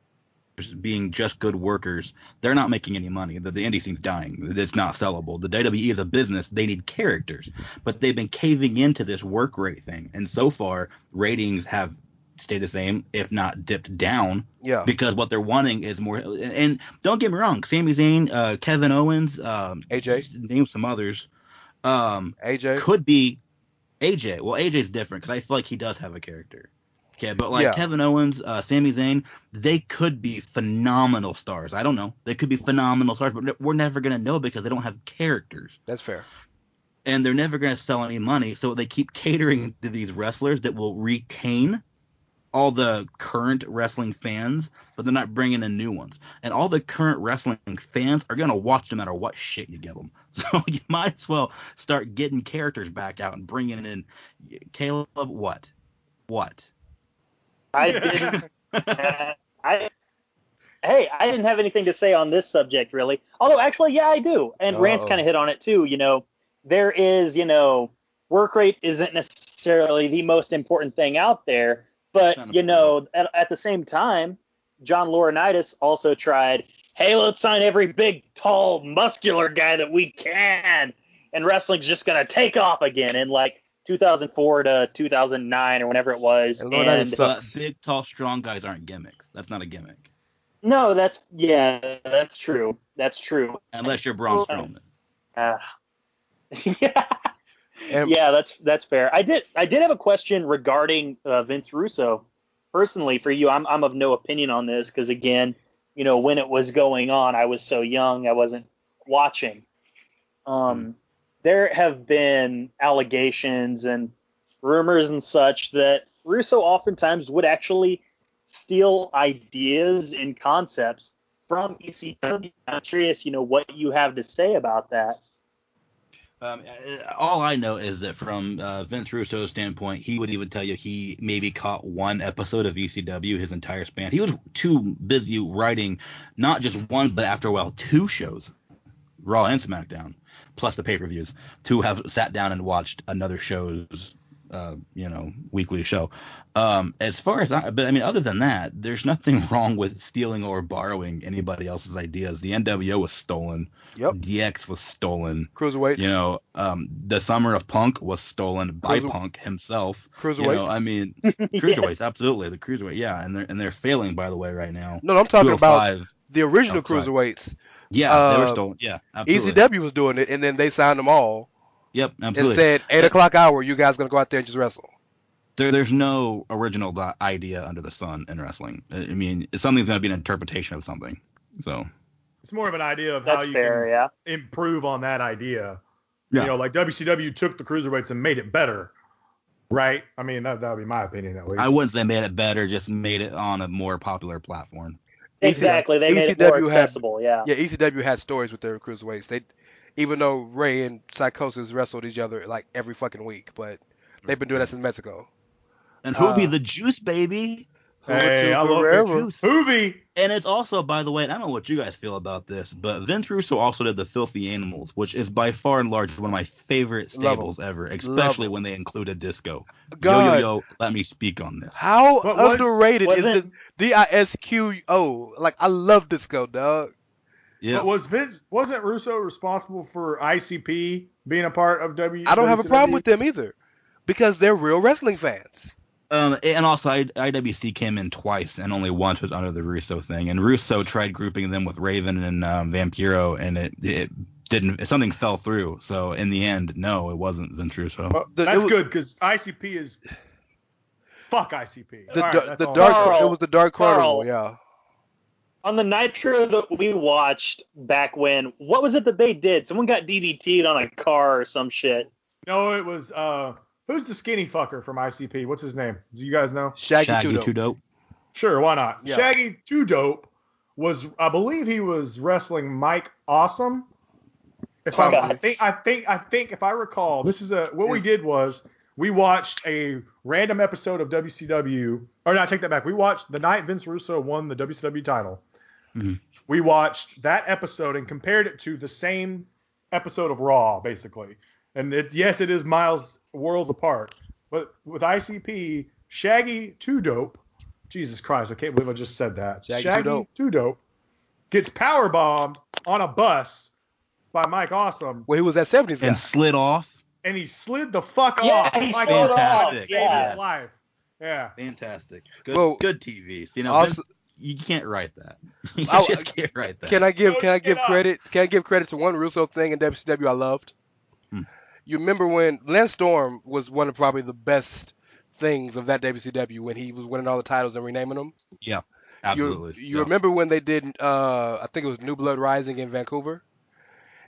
being just good workers, they're not making any money. The indie scene's dying. It's not sellable. The WWE is a business. They need characters, but they've been caving into this work rate thing, and so far ratings have stayed the same, if not dipped down. Yeah. Because what they're wanting is more. And don't get me wrong, Sami Zayn, Kevin Owens, AJ, name some others. AJ could be AJ. Well, AJ's different because I feel like he does have a character. Okay, but like Kevin Owens, Sami Zayn, they could be phenomenal stars. I don't know. They could be phenomenal stars, but we're never going to know because they don't have characters. That's fair. And they're never going to sell any money, so they keep catering to these wrestlers that will retain all the current wrestling fans, but they're not bringing in new ones. And all the current wrestling fans are going to watch no matter what shit you give them. So you might as well start getting characters back out and bringing in Caleb. What? I didn't. I didn't have anything to say on this subject really. Although actually, yeah, I do. And Rance kind of hit on it too. You know, there is, you know, work rate isn't necessarily the most important thing out there, but you know, at the same time, John Laurinaitis also tried, hey, let's sign every big, tall, muscular guy that we can, and wrestling's just gonna take off again. And like 2004 to 2009 or whenever it was. And big, tall, strong guys aren't gimmicks. That's not a gimmick. No, that's true. That's true. Unless you're Braun Strowman. Yeah, that's fair. I did have a question regarding Vince Russo. Personally, for you, I'm of no opinion on this because again, you know, when it was going on, I was so young, I wasn't watching. there have been allegations and rumors and such that Russo oftentimes would actually steal ideas and concepts from ECW. I'm curious, what you have to say about that. All I know is that from Vince Russo's standpoint, he would even tell you he maybe caught one episode of ECW his entire span. He was too busy writing not just one, but after a while, 2 shows, Raw and SmackDown, plus the pay-per-views, to have sat down and watched another show's weekly show. As far as other than that, there's nothing wrong with stealing or borrowing anybody else's ideas. The NWO was stolen. Yep. DX was stolen. Cruiserweights. The Summer of Punk was stolen by Punk himself. Cruiserweight. Cruiserweights, Yes. Absolutely, the Cruiserweight, yeah, and they're failing, by the way, right now. No, I'm talking about 205. the original sorry. Cruiserweights. Yeah, they were stolen. Yeah, absolutely. ECW was doing it, and then they signed them all. Yep, And absolutely. said 8 o'clock hour, you guys gonna go out there and just wrestle. There's no original idea under the sun in wrestling. I mean, something's going to be an interpretation of something. So It's more of an idea of That's how you fair, can yeah. improve on that idea. Yeah. Like WCW took the cruiserweights and made it better, right? I mean, that would be my opinion at least. I wouldn't say made it better, just made it on a more popular platform. Exactly. They made it more accessible, yeah. Yeah, ECW had stories with their cruiserweights. Even though Ray and Psychosis wrestled each other like every fucking week, but they've been doing that since Mexico. And Hoovy the Juice, baby. Hey, I love the Juice. Hoovy. And it's also, by the way, and I don't know what you guys feel about this, but Vince Russo also did the Filthy Animals, which is by far and large one of my favorite stables ever, especially when they included disco. God. Yo, let me speak on this. How underrated is this DISQO? Like, I love disco, dog. Yeah. But wasn't Russo responsible for ICP being a part of WCW? I don't have a problem with them either, because they're real wrestling fans. And also, IWC came in twice, and only once was under the Russo thing. And Russo tried grouping them with Raven and Vampiro, and it didn't. Something fell through. So in the end, no, it wasn't Vince Russo. Well, that's good, because ICP is fuck ICP. It was the Dark Carnival, yeah. On the Nitro that we watched back when, what was it that they did? Someone got DDT'd on a car or some shit. No, it was who's the skinny fucker from ICP? What's his name? Do you guys know? Shaggy Too Dope. Sure, why not? Yeah. Shaggy Too Dope I believe he was wrestling Mike Awesome. I think if I recall, we did was we watched a random episode of WCW. Or no, I take that back. We watched the night Vince Russo won the WCW title. Mm-hmm. We watched that episode and compared it to the same episode of Raw, basically. And it is miles world apart. But with ICP, Shaggy Too Dope, Jesus Christ, I can't believe I just said that. Shaggy Too Dope gets power bombed on a bus by Mike Awesome. Well, he was that 70s guy. And slid off. And he slid the fuck Yeah, off. he Mike slid Awesome off, saved yeah. his life. Yeah. Fantastic. Good TV. Also, you can't write that. You I- just can't write that. Can I give credit? Can I give credit to one Russo thing in WCW I loved? You remember when Lance Storm was one of probably the best things of that WCW when he was winning all the titles and renaming them? Yeah, absolutely. You remember when they did, I think it was New Blood Rising in Vancouver?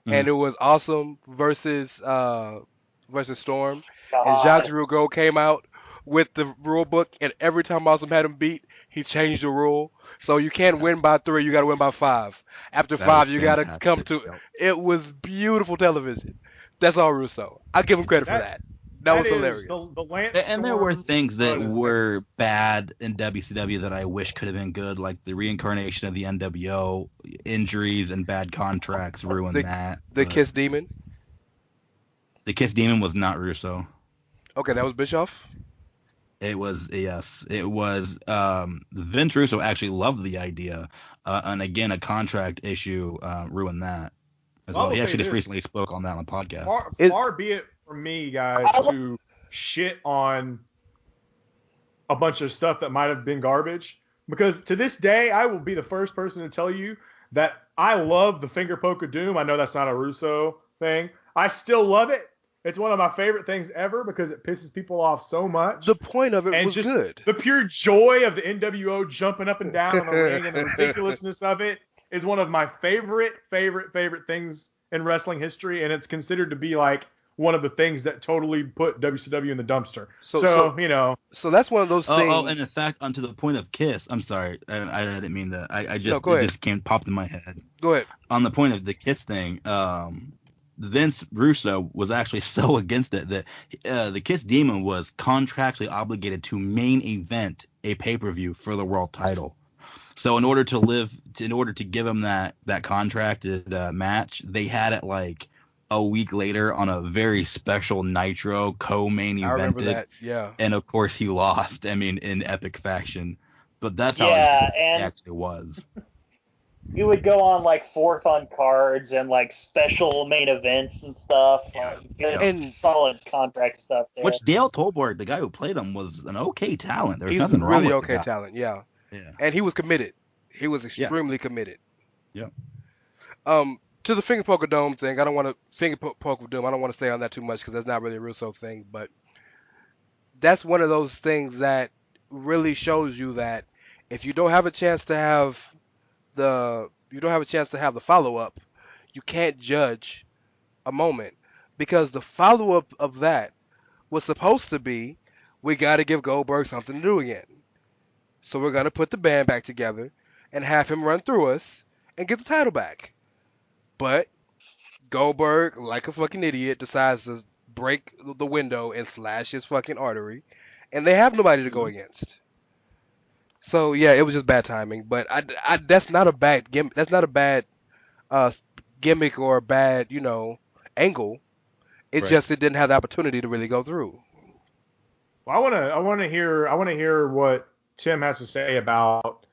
And it was Awesome versus Storm. And Jacques Rougeau came out with the rule book, and every time Awesome had him beat, he changed the rule. So you can't win by 3, you got to win by 5. After 5, you got to come to... It was beautiful television. That's all Russo. I give him credit for that. That was hilarious. The Lance And there were Storm things that run is were bad in WCW that I wish could have been good, like the reincarnation of the NWO, injuries and bad contracts ruined that. The Kiss Demon? The Kiss Demon was not Russo. Okay, that was Bischoff? It was, yes. It was, Vince Russo actually loved the idea. And again, a contract issue ruined that as well. He actually just recently spoke on that on the podcast. Far be it from me, guys, to shit on a bunch of stuff that might have been garbage. Because to this day, I will be the first person to tell you that I love the finger poke of doom. I know that's not a Russo thing. I still love it. It's one of my favorite things ever because it pisses people off so much. The point of it was just good. The pure joy of the NWO jumping up and down on the ring and the ridiculousness of it is one of my favorite things in wrestling history, and it's considered to be like one of the things that totally put WCW in the dumpster. So you know. So that's one of those things. Oh, and in fact, onto the point of Kiss, I'm sorry, I didn't mean that. I just No, go ahead. It just popped in my head. Go ahead. On the point of the Kiss thing, Vince Russo was actually so against it that the Kiss Demon was contractually obligated to main event a pay-per-view for the world title. So in order to give him that contracted match, they had it like a week later on a very special Nitro co-main evented. I remember that, yeah. And of course he lost. I mean, in epic fashion. But that's how Yeah, it actually was. You would go on like fourth on cards and like special main events and stuff. And solid contract stuff there. Which Dale Tolborg, the guy who played him, was an okay talent. There's He's nothing a wrong really with okay that. talent, yeah. And he was committed. He was extremely committed. Yeah. To the finger poke of doom thing, I don't want to finger poke of doom. I don't want to stay on that too much because that's not really a Russo thing. But that's one of those things that really shows you that if you don't have a chance to have the follow up, you can't judge a moment, because the follow up of that was supposed to be, we got to give Goldberg something to do again. So we're gonna put the band back together and have him run through us and get the title back. But Goldberg, like a fucking idiot, decides to break the window and slash his fucking artery, and they have nobody to go against. So yeah, it was just bad timing. But that's not a bad gimmick. That's not a bad gimmick or a bad angle. It's just it didn't have the opportunity to really go through. Well, I want to hear what Tim has to say about,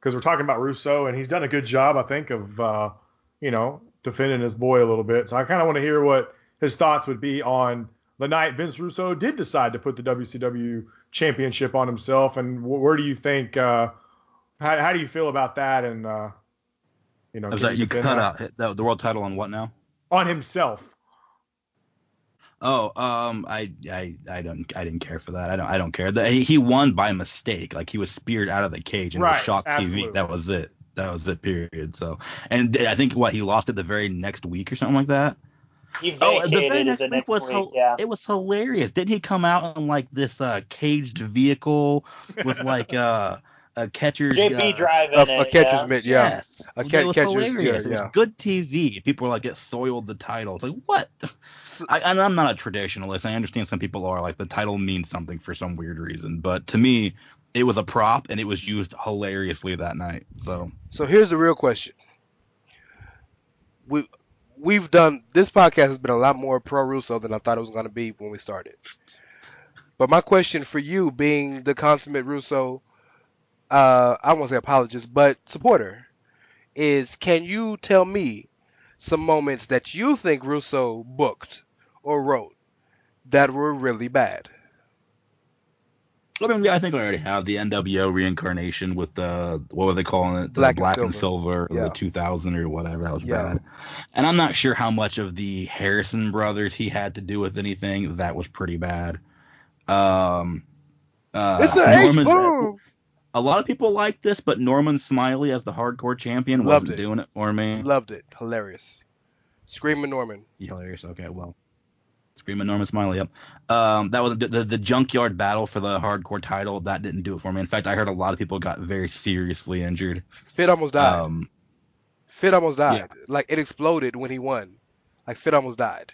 because we're talking about Russo and he's done a good job, I think, of defending his boy a little bit. So I kind of want to hear what his thoughts would be on the night Vince Russo did decide to put the WCW championship on himself, and where do you think? How do you feel about that? And you cut out the world title on what now? On himself. Oh, I didn't care for that. I don't care. He won by mistake. Like, he was speared out of the cage and it was shock absolutely. TV. That was it. Period. So, and I think he lost it the very next week or something like that. He vacated the very next the week was week, yeah. It was hilarious. Didn't he come out in like this caged vehicle with like a catcher's JP driving a catcher's mitt, yeah. Yes, it was hilarious. Yeah. It was good TV. People were like, it soiled the title. It's like, what? And I'm not a traditionalist. I understand some people are like, the title means something for some weird reason, but to me, it was a prop and it was used hilariously that night. So here's the real question. We've done, this podcast has been a lot more pro Russo than I thought it was going to be when we started. But my question for you, being the consummate Russo, I won't say apologist, but supporter, is, can you tell me some moments that you think Russo booked or wrote that were really bad? I mean, I think I already have the NWO reincarnation with the, what were they calling it? The Black and Silver, yeah. The 2000 or whatever. That was Yeah. bad. And I'm not sure how much of the Harrison brothers he had to do with anything. That was pretty bad. It's an H-boom! A lot of people like this, but Norman Smiley as the hardcore champion wasn't doing it for me. Loved it. Hilarious. Screaming Norman. Hilarious. Okay, well. Screaming Norman Smiley, yep. That was the junkyard battle for the hardcore title. That didn't do it for me. In fact, I heard a lot of people got very seriously injured. Fit almost died. Fit almost died. Yeah. Like, it exploded when he won. Like, Fit almost died.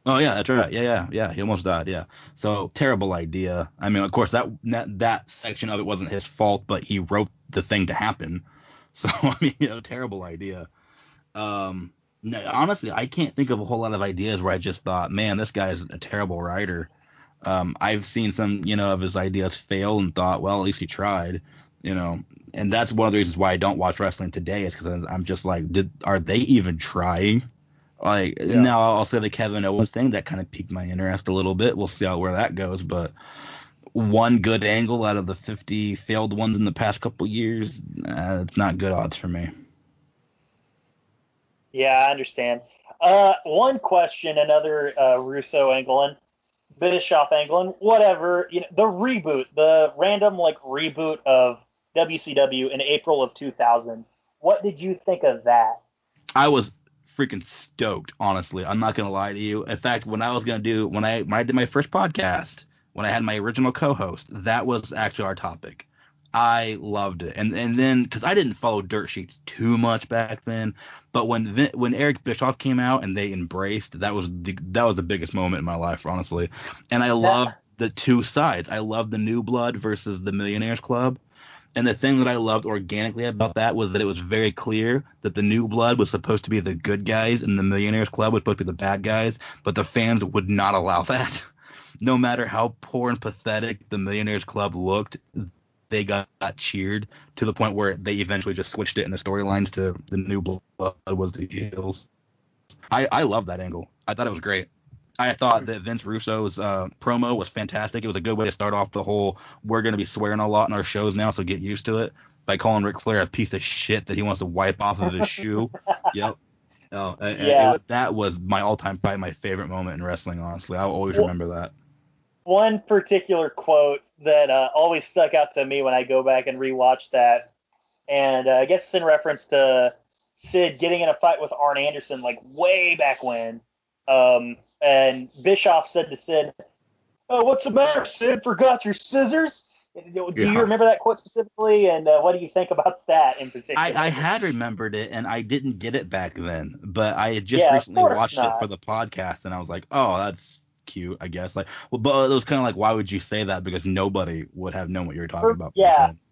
Oh, yeah, that's right. Yeah. He almost died, yeah. So, terrible idea. I mean, of course, that section of it wasn't his fault, but he wrote the thing to happen. So, I mean, terrible idea. No, honestly, I can't think of a whole lot of ideas where I just thought, man, this guy is a terrible writer. I've seen some, of his ideas fail and thought, well, at least he tried, and that's one of the reasons why I don't watch wrestling today, is because I'm just like, are they even trying? Like, Now I'll say the Kevin Owens thing, that kind of piqued my interest a little bit. We'll see where that goes, but one good angle out of the 50 failed ones in the past couple years, it's not good odds for me. Yeah, I understand. One question, another Russo angling, Bischoff angling, whatever. The reboot, the random reboot of WCW in April of 2000. What did you think of that? I was freaking stoked, honestly. I'm not gonna lie to you. In fact, when I did my first podcast, when I had my original co-host, that was actually our topic. I loved it, and then because I didn't follow dirt sheets too much back then, but when Eric Bischoff came out and they embraced, that was the biggest moment in my life, honestly. And I loved the two sides. I loved the New Blood versus the Millionaires Club. And the thing that I loved organically about that was that it was very clear that the New Blood was supposed to be the good guys and the Millionaires Club was supposed to be the bad guys, but the fans would not allow that. No matter how poor and pathetic the Millionaires Club looked, they got cheered to the point where they eventually just switched it in the storylines to the New Blood was the heels. I love that angle. I thought it was great. I thought that Vince Russo's promo was fantastic. It was a good way to start off the whole we're going to be swearing a lot in our shows now, so get used to it, by calling Ric Flair a piece of shit that he wants to wipe off of his shoe. Yep. That was my all-time, probably my favorite moment in wrestling, honestly. I'll always remember that. One particular quote that always stuck out to me when I go back and rewatch that, and I guess it's in reference to Sid getting in a fight with Arn Anderson like way back when. And Bischoff said to Sid, "Oh, what's the matter, Sid? Forgot your scissors?" Do you remember that quote specifically? And what do you think about that in particular? I had remembered it, and I didn't get it back then. But I had just recently watched it for the podcast, and I was like, oh, that's cute, I guess. Like, well, but it was kind of like, why would you say that? Because nobody would have known what you were talking about.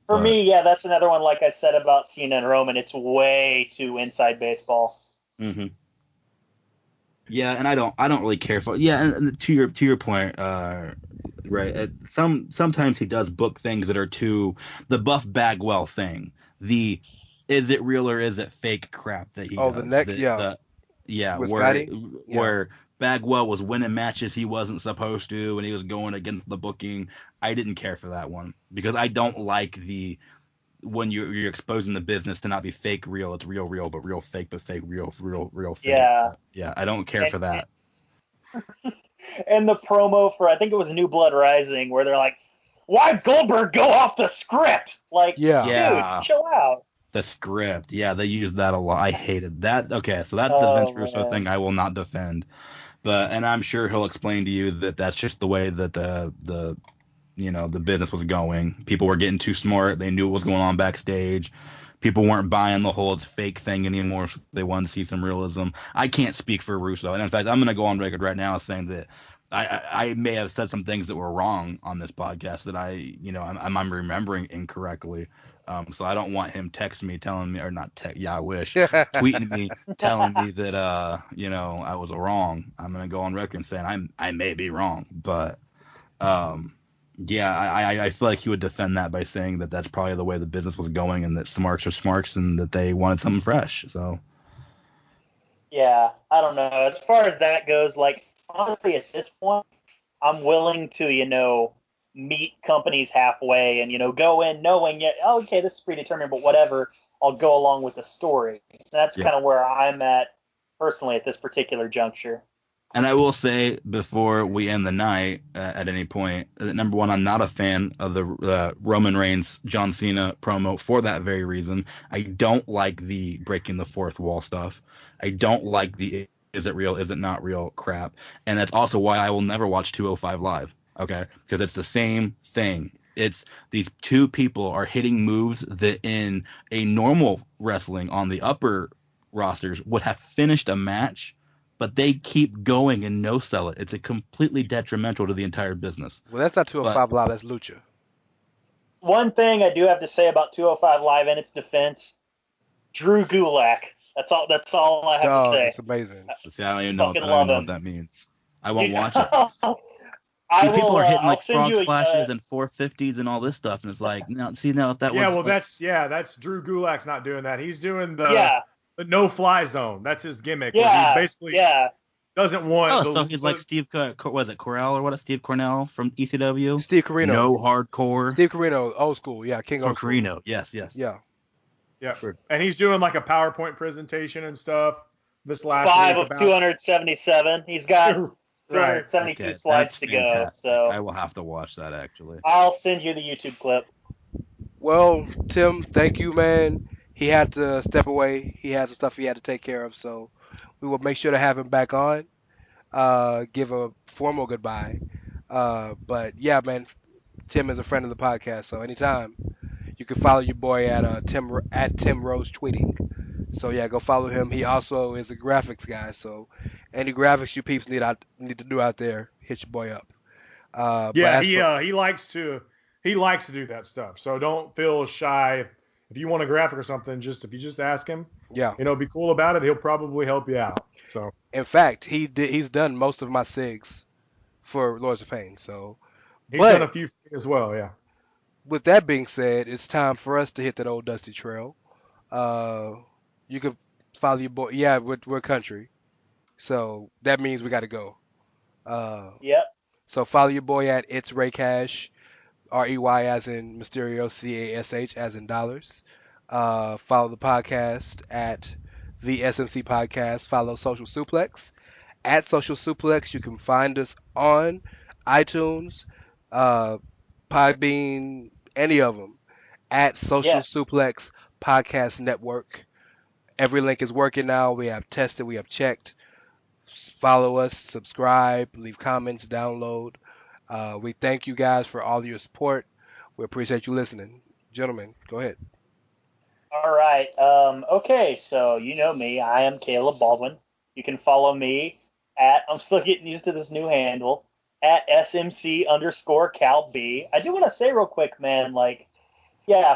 For me, that's another one. Like I said about Cena and Roman, it's way too inside baseball. Mm-hmm. Yeah, and I don't really care for. Yeah, and to your point, right? Sometimes he does book things that are too the Buff Bagwell thing. The is it real or is it fake crap that he does. The neck, where Bagwell was winning matches he wasn't supposed to, and he was going against the booking. I didn't care for that one because I don't like when you're exposing the business to not be fake real. It's real, but real fake, but fake real fake. Yeah, I don't care for that. And the promo for, I think it was New Blood Rising, where they're like, why'd Goldberg go off the script? Like, dude, chill out. The script, yeah, they used that a lot. I hated that. Okay, so that's the Vince Russo thing I will not defend. And I'm sure he'll explain to you that that's just the way that the business was going. People were getting too smart. They knew what was going on backstage. People weren't buying the whole fake thing anymore. So they wanted to see some realism. I can't speak for Russo. And in fact, I'm going to go on record right now saying that I may have said some things that were wrong on this podcast that I'm remembering incorrectly. So I don't want him texting me telling me, or not text, I wish, tweeting me telling me that, I was wrong. I'm going to go on record and saying I may be wrong. But, I feel like he would defend that by saying that that's probably the way the business was going and that smarks are smarks and that they wanted something fresh. So. Yeah, I don't know. As far as that goes, like, honestly, at this point, I'm willing to, meet companies halfway and, go in knowing, okay, this is predetermined, but whatever, I'll go along with the story. That's kind of where I'm at personally at this particular juncture. And I will say before we end the night at any point, that number one, I'm not a fan of the Roman Reigns John Cena promo for that very reason. I don't like the breaking the fourth wall stuff. I don't like the is it real, is it not real crap. And that's also why I will never watch 205 Live. Okay, because it's the same thing. It's these two people are hitting moves that in a normal wrestling on the upper rosters would have finished a match, but they keep going and no sell it. It's a completely detrimental to the entire business. Well, that's not 205 Live, that's Lucha. One thing I do have to say about 205 Live in its defense, Drew Gulak. That's all I have to say. It's amazing. See, I don't even know what that means. I won't watch it. People are hitting like frog splashes and 450s and all this stuff, and it's like, that's Drew Gulak's not doing that. He's doing the no-fly zone. That's his gimmick. Yeah, he basically doesn't want. So he's like Steve, was it Corell or what? Steve Cornell from ECW. Steve Corino. No hardcore. Steve Corino, old school. Yeah, King of Corino. Yes. Yeah. Yeah, and he's doing like a PowerPoint presentation and stuff. This last 5 of 277. He's got 272 slides to go. So I will have to watch that actually. I'll send you the YouTube clip. Well, Tim, thank you, man. He had to step away. He had some stuff he had to take care of, so We will make sure to have him back on. Give a formal goodbye. But yeah, man, Tim is a friend of the podcast, so anytime you can follow your boy at Tim Rose tweeting. So yeah, go follow him. He also is a graphics guy, so any graphics you peeps need to do out there, hit your boy up. Yeah, he likes to do that stuff. So don't feel shy. If you want a graphic or something, if you just ask him, yeah, be cool about it. He'll probably help you out. So in fact, he's done most of my SIGs for Lords of Pain. So he's done a few as well. Yeah. With that being said, it's time for us to hit that old dusty trail. You can follow your boy. Yeah, we're country, so that means we got to go. Yep. So follow your boy at It's Ray Cash, REY as in Mysterio, CASH as in dollars. Follow the podcast at the SMC Podcast. Follow Social Suplex at Social Suplex. You can find us on iTunes, Podbean, any of them at Social Suplex Podcast Network. Every link is working now. We have tested, we have checked. Follow us, subscribe, leave comments, download. We thank you guys for all your support. We appreciate you listening. Gentlemen, go ahead. All right. Okay, so you know me. I am Caleb Baldwin. You can follow me I'm still getting used to this new handle, at SMC_CalB. I do want to say real quick, man,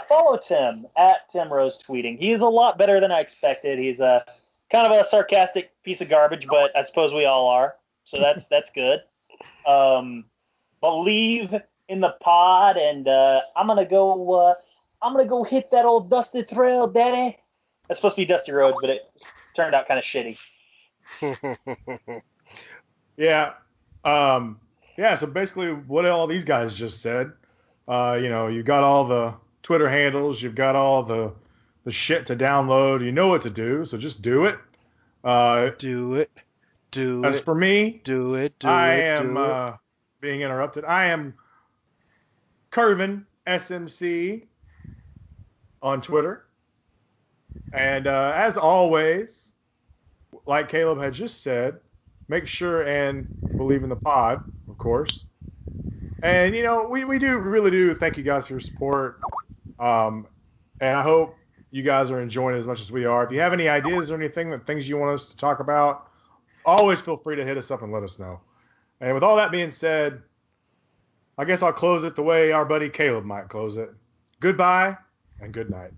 follow Tim, at Tim Rose Tweeting. He's a lot better than I expected. He's a kind of a sarcastic piece of garbage, but I suppose we all are. So that's good. Believe in the pod, and I'm gonna go hit that old dusty trail, daddy. That's supposed to be Dusty Roads, but it turned out kind of shitty. Yeah. So basically what all these guys just said, you've got all the Twitter handles, you've got all the shit to download, you know what to do, so just do it. Do it. As for me, I am being interrupted. I am Curvin SMC on Twitter. And as always, like Caleb had just said, make sure and believe in the pod, of course. And, we really do thank you guys for your support. And I hope you guys are enjoying it as much as we are. If you have any ideas or things you want us to talk about, always feel free to hit us up and let us know. And with all that being said, I guess I'll close it the way our buddy Caleb might close it. Goodbye and good night.